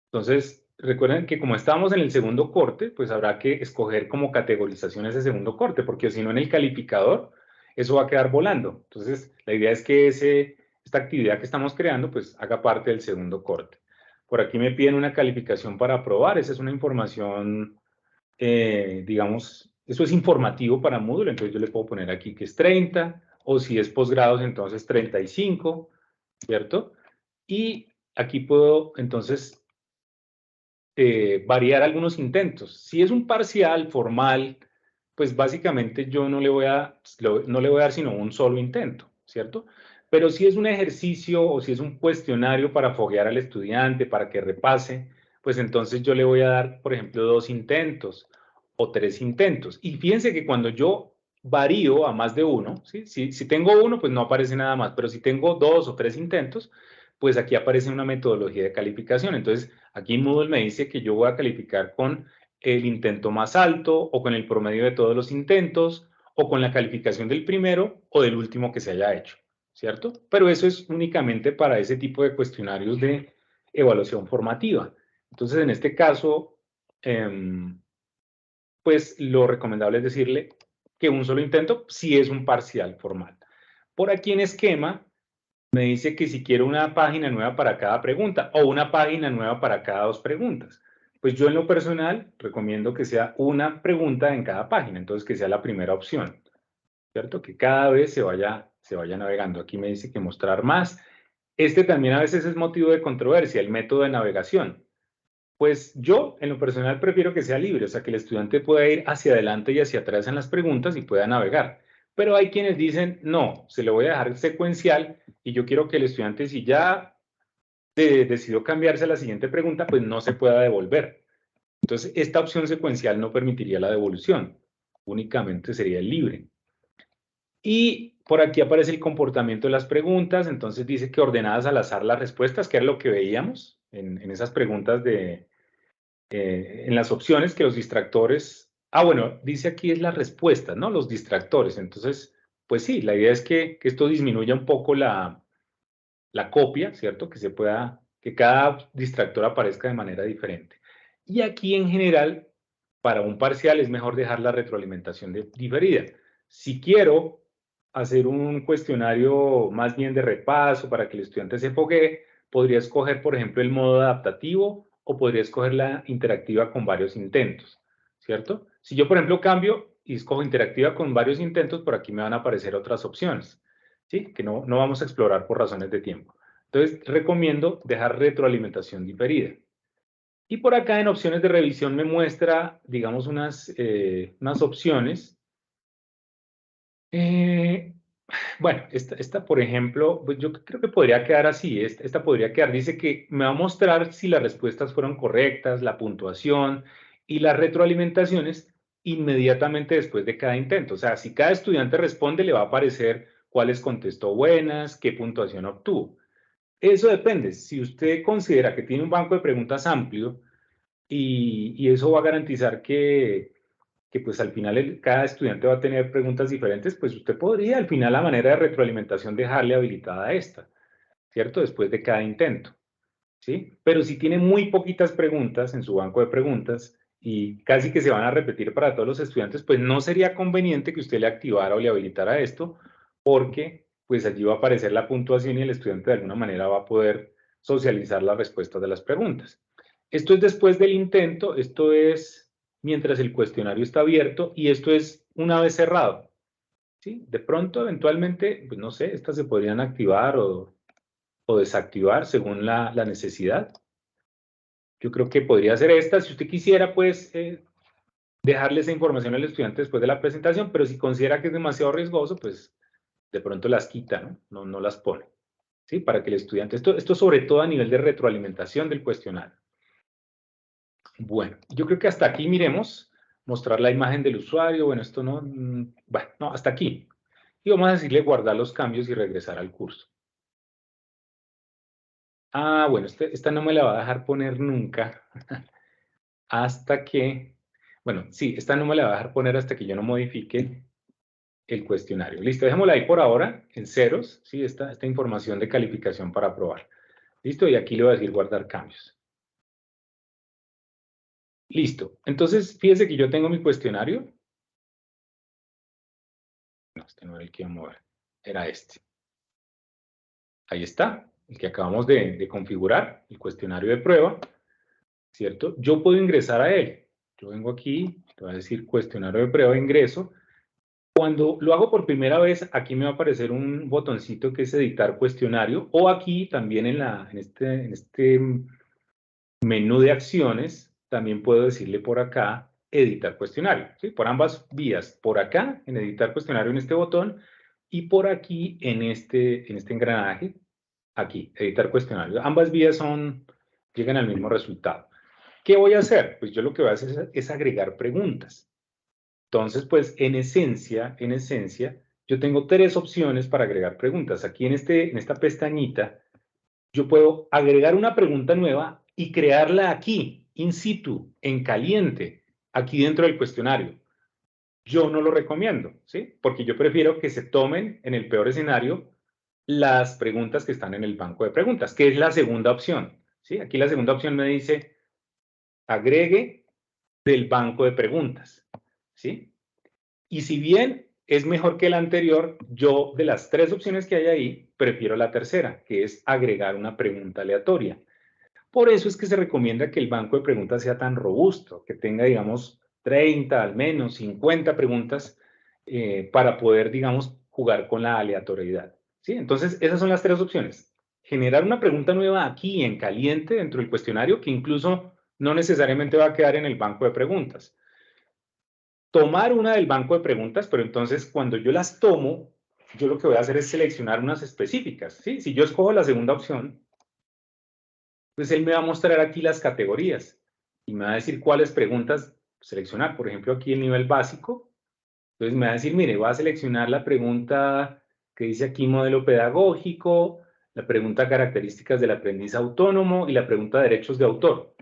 Entonces, recuerden que como estábamos en el segundo corte, pues habrá que escoger como categorización ese segundo corte, porque si no en el calificador, eso va a quedar volando. Entonces, la idea es que esta actividad que estamos creando, pues haga parte del segundo corte. Por aquí me piden una calificación para aprobar. Esa es una información, digamos, eso es informativo para Moodle, entonces yo le puedo poner aquí que es 30, o si es posgrados, entonces 35, ¿cierto? Y aquí puedo, entonces, variar algunos intentos. Si es un parcial formal, pues básicamente yo no le voy a dar sino un solo intento, ¿cierto? Pero si es un ejercicio o si es un cuestionario para foguear al estudiante, para que repase, pues entonces yo le voy a dar, por ejemplo, 2 intentos o 3 intentos. Y fíjense que cuando yo varío a más de uno, ¿sí? Si tengo uno, pues no aparece nada más, pero si tengo 2 o 3 intentos, pues aquí aparece una metodología de calificación. Entonces, aquí Moodle me dice que yo voy a calificar con el intento más alto o con el promedio de todos los intentos o con la calificación del primero o del último que se haya hecho, ¿cierto? Pero eso es únicamente para ese tipo de cuestionarios de evaluación formativa. Entonces, en este caso, pues lo recomendable es decirle que un solo intento si es un parcial formal. Por aquí en esquema me dice que si quiero una página nueva para cada pregunta o una página nueva para cada 2 preguntas. Pues yo en lo personal recomiendo que sea una pregunta en cada página, entonces que sea la primera opción, ¿cierto? Que cada vez se vaya navegando. Aquí me dice que mostrar más. Este también a veces es motivo de controversia, el método de navegación. Pues yo en lo personal prefiero que sea libre, o sea, que el estudiante pueda ir hacia adelante y hacia atrás en las preguntas y pueda navegar. Pero hay quienes dicen, no, se lo voy a dejar secuencial y yo quiero que el estudiante, si ya decidió cambiarse a la siguiente pregunta, pues no se pueda devolver. Entonces, esta opción secuencial no permitiría la devolución, únicamente sería el libre. Y por aquí aparece el comportamiento de las preguntas, entonces dice que ordenadas al azar las respuestas, que era lo que veíamos en esas preguntas en las opciones, que los distractores, bueno, dice aquí es la respuesta, ¿no? Los distractores, entonces, pues sí, la idea es que esto disminuya un poco la copia, ¿cierto? Que cada distractor aparezca de manera diferente. Y aquí en general, para un parcial es mejor dejar la retroalimentación diferida. Si quiero hacer un cuestionario más bien de repaso para que el estudiante se foguee, podría escoger, por ejemplo, el modo adaptativo o podría escoger la interactiva con varios intentos, ¿cierto? Si yo, por ejemplo, cambio y escojo interactiva con varios intentos, por aquí me van a aparecer otras opciones, ¿sí? Que no vamos a explorar por razones de tiempo. Entonces, recomiendo dejar retroalimentación diferida. Y por acá en opciones de revisión me muestra, digamos, unas opciones. Bueno, esta, por ejemplo, pues yo creo que podría quedar así. Esta podría quedar, dice que me va a mostrar si las respuestas fueron correctas, la puntuación y las retroalimentaciones inmediatamente después de cada intento. O sea, si cada estudiante responde, le va a aparecer cuáles contestó buenas, qué puntuación obtuvo. Eso depende. Si usted considera que tiene un banco de preguntas amplio y eso va a garantizar que pues al final cada estudiante va a tener preguntas diferentes, pues usted podría al final la manera de retroalimentación dejarle habilitada esta, ¿cierto? Después de cada intento, ¿sí? Pero si tiene muy poquitas preguntas en su banco de preguntas y casi que se van a repetir para todos los estudiantes, pues no sería conveniente que usted le activara o le habilitara esto, porque pues allí va a aparecer la puntuación y el estudiante de alguna manera va a poder socializar las respuestas de las preguntas. Esto es después del intento, esto es mientras el cuestionario está abierto y esto es una vez cerrado, ¿sí? De pronto, eventualmente, pues no sé, estas se podrían activar o desactivar según la necesidad. Yo creo que podría ser esta. Si usted quisiera, pues, dejarle esa información al estudiante después de la presentación, pero si considera que es demasiado riesgoso, pues de pronto las quita, ¿no? No las pone, ¿sí? Para que el estudiante, esto sobre todo a nivel de retroalimentación del cuestionario. Bueno, yo creo que hasta aquí miremos, mostrar la imagen del usuario, bueno, esto no, bueno, no, hasta aquí. Y vamos a decirle guardar los cambios y regresar al curso. Bueno, esta no me la va a dejar poner nunca hasta que, bueno, sí, esta no me la va a dejar poner hasta que yo no modifique el cuestionario. Listo, dejémosla ahí por ahora, en ceros, ¿sí? Esta información de calificación para aprobar. Listo, y aquí le voy a decir guardar cambios. Listo. Entonces, fíjese que yo tengo mi cuestionario. No, este no era el que iba a mover. Era este. Ahí está, el que acabamos de configurar, el cuestionario de prueba, ¿cierto? Yo puedo ingresar a él. Yo vengo aquí, te voy a decir cuestionario de prueba, ingreso. Cuando lo hago por primera vez, aquí me va a aparecer un botoncito que es editar cuestionario, o aquí también en este menú de acciones, también puedo decirle por acá, editar cuestionario, ¿sí? Por ambas vías, por acá, en editar cuestionario en este botón, y por aquí en este engranaje, aquí, editar cuestionario. Ambas vías llegan al mismo resultado. ¿Qué voy a hacer? Pues yo lo que voy a hacer es agregar preguntas. Entonces, pues en esencia, yo tengo tres opciones para agregar preguntas. Aquí en esta pestañita, yo puedo agregar una pregunta nueva y crearla aquí, in situ, en caliente, aquí dentro del cuestionario. Yo no lo recomiendo, ¿sí? Porque yo prefiero que se tomen, en el peor escenario, las preguntas que están en el banco de preguntas, que es la segunda opción, ¿sí? Aquí la segunda opción me dice, agregue del banco de preguntas, ¿sí? Y si bien es mejor que la anterior, yo de las tres opciones que hay ahí, prefiero la tercera, que es agregar una pregunta aleatoria. Por eso es que se recomienda que el banco de preguntas sea tan robusto, que tenga, digamos, 30, al menos 50 preguntas para poder, digamos, jugar con la aleatoriedad, ¿sí? Entonces, esas son las tres opciones. Generar una pregunta nueva aquí en caliente dentro del cuestionario, que incluso no necesariamente va a quedar en el banco de preguntas. Tomar una del banco de preguntas, pero entonces cuando yo las tomo, yo lo que voy a hacer es seleccionar unas específicas, ¿sí? Si yo escojo la segunda opción, pues él me va a mostrar aquí las categorías y me va a decir cuáles preguntas seleccionar. Por ejemplo, aquí el nivel básico. Entonces me va a decir, mire, voy a seleccionar la pregunta que dice aquí modelo pedagógico, la pregunta características del aprendiz autónomo y la pregunta derechos de autor.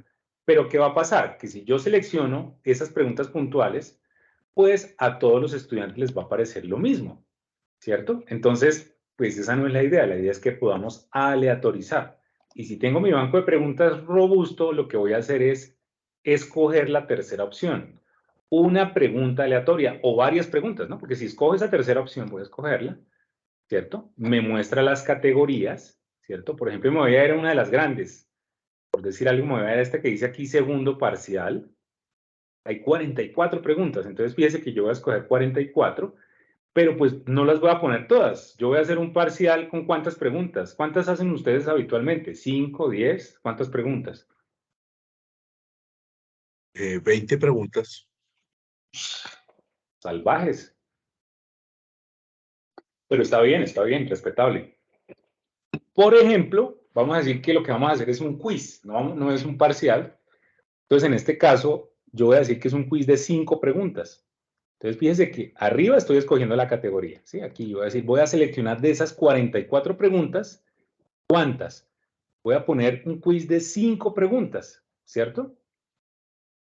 Pero ¿qué va a pasar? Que si yo selecciono esas preguntas puntuales, pues a todos los estudiantes les va a parecer lo mismo, ¿cierto? Entonces, pues esa no es la idea es que podamos aleatorizar. Y si tengo mi banco de preguntas robusto, lo que voy a hacer es escoger la tercera opción. Una pregunta aleatoria o varias preguntas, ¿no? Porque si escojo esa tercera opción, voy a escogerla, ¿cierto? Me muestra las categorías, ¿cierto? Por ejemplo, me voy a ir a una de las grandes. Por decir algo, me voy a ir a esta que dice aquí segundo parcial. Hay 44 preguntas, entonces fíjese que yo voy a escoger 44, pero pues no las voy a poner todas. Yo voy a hacer un parcial con ¿cuántas preguntas? ¿Cuántas hacen ustedes habitualmente? ¿5, 10? ¿Cuántas preguntas? 20 preguntas. Salvajes. Pero está bien, respetable. Por ejemplo, vamos a decir que lo que vamos a hacer es un quiz, no es un parcial. Entonces, en este caso, yo voy a decir que es un quiz de 5 preguntas. Entonces, fíjense que arriba estoy escogiendo la categoría, ¿sí? Aquí yo voy a decir, voy a seleccionar de esas 44 preguntas, ¿cuántas? Voy a poner un quiz de 5 preguntas, ¿cierto?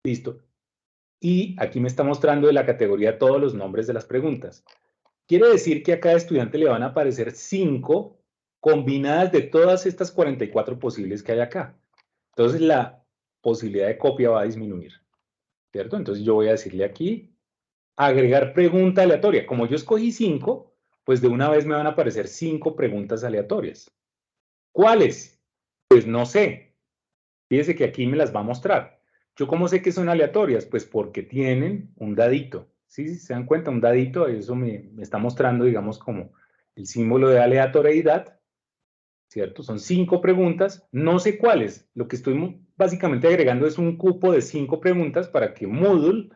Listo. Y aquí me está mostrando de la categoría todos los nombres de las preguntas. Quiere decir que a cada estudiante le van a aparecer 5 combinadas de todas estas 44 posibles que hay acá. Entonces, la posibilidad de copia va a disminuir, ¿cierto? Entonces, yo voy a decirle aquí, agregar pregunta aleatoria. Como yo escogí 5, pues de una vez me van a aparecer 5 preguntas aleatorias. ¿Cuáles? Pues no sé. Fíjese que aquí me las va a mostrar. ¿Yo cómo sé que son aleatorias? Pues porque tienen un dadito. ¿Sí? ¿Se dan cuenta? Un dadito, eso me está mostrando, digamos, como el símbolo de aleatoriedad, ¿cierto? Son 5 preguntas, no sé cuáles. Lo que estoy básicamente agregando es un cupo de 5 preguntas para que Moodle,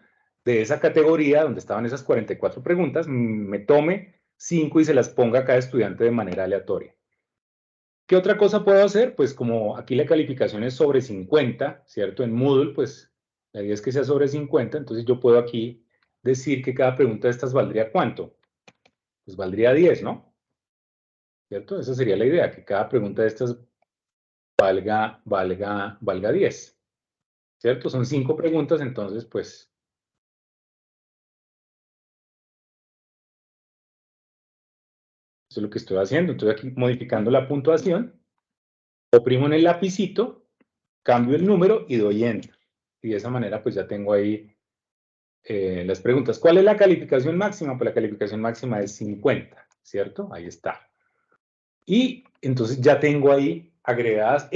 de esa categoría donde estaban esas 44 preguntas, me tome 5 y se las ponga a cada estudiante de manera aleatoria. ¿Qué otra cosa puedo hacer? Pues como aquí la calificación es sobre 50, ¿cierto? En Moodle, pues la idea es que sea sobre 50, entonces yo puedo aquí decir que cada pregunta de estas valdría ¿cuánto? Pues valdría 10, ¿no? ¿Cierto? Esa sería la idea, que cada pregunta de estas valga 10, ¿cierto? Son 5 preguntas, entonces pues eso es lo que estoy haciendo. Estoy aquí modificando la puntuación, oprimo en el lapicito, cambio el número y doy Enter. y de esa manera pues ya tengo ahí las preguntas. ¿Cuál es la calificación máxima? Pues la calificación máxima es 50, ¿cierto? Ahí está. Y entonces ya tengo ahí agregadas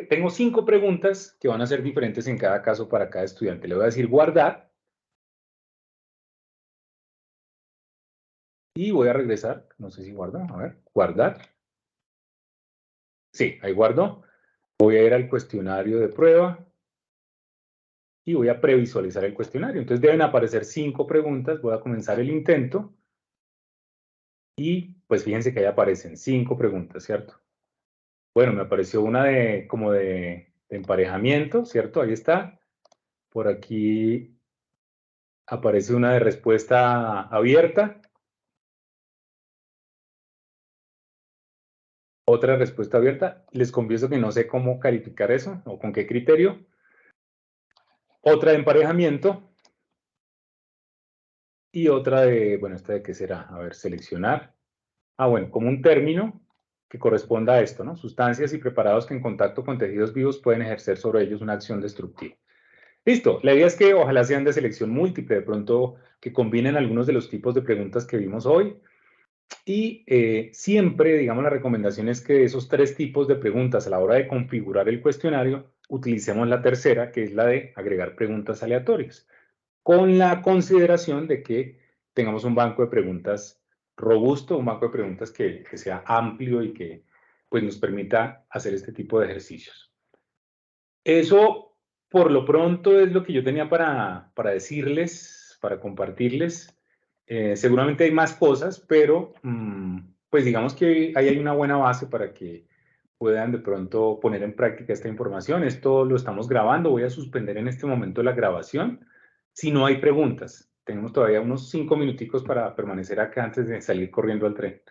tengo 5 preguntas que van a ser diferentes en cada caso para cada estudiante. Le voy a decir guardar. Y voy a regresar, no sé si guarda, a ver, guardar. Sí, ahí guardo. Voy a ir al cuestionario de prueba y voy a previsualizar el cuestionario. Entonces deben aparecer 5 preguntas. Voy a comenzar el intento y pues fíjense que ahí aparecen 5 preguntas, ¿cierto? Bueno, me apareció una como de emparejamiento, ¿cierto? Ahí está. Por aquí aparece una de respuesta abierta. Otra respuesta abierta. Les confieso que no sé cómo calificar eso o con qué criterio. Otra de emparejamiento. Y otra de, bueno, ¿esta de qué será? A ver, seleccionar. Ah, bueno, como un término que corresponda a esto, ¿no? Sustancias y preparados que en contacto con tejidos vivos pueden ejercer sobre ellos una acción destructiva. Listo. La idea es que ojalá sean de selección múltiple, de pronto que combinen algunos de los tipos de preguntas que vimos hoy. Y siempre, digamos, la recomendación es que de esos 3 tipos de preguntas a la hora de configurar el cuestionario, utilicemos la tercera, que es la de agregar preguntas aleatorias, con la consideración de que tengamos un banco de preguntas robusto, un banco de preguntas que sea amplio y que pues, nos permita hacer este tipo de ejercicios. Eso, por lo pronto, es lo que yo tenía para decirles, para compartirles. Seguramente hay más cosas, pero pues digamos que ahí hay una buena base para que puedan de pronto poner en práctica esta información. Esto lo estamos grabando, voy a suspender en este momento la grabación. Si no hay preguntas, tenemos todavía unos 5 minuticos para permanecer acá antes de salir corriendo al tren.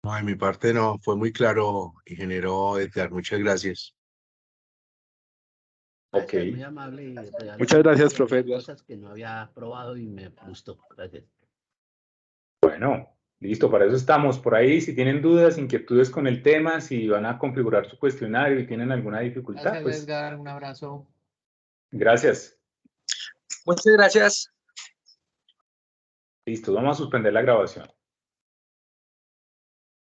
No, de mi parte no, fue muy claro, ingeniero Edgar, muchas gracias. Gracias, Ok. muy amable y regaló Muchas gracias, una profe. serie de cosas que no había probado y me gustó. Gracias. Bueno, listo, para eso estamos. Por ahí, si tienen dudas, inquietudes con el tema, si van a configurar su cuestionario y tienen alguna dificultad, Gracias, pues Edgar. Un abrazo. gracias. Muchas gracias. Listo, vamos a suspender la grabación.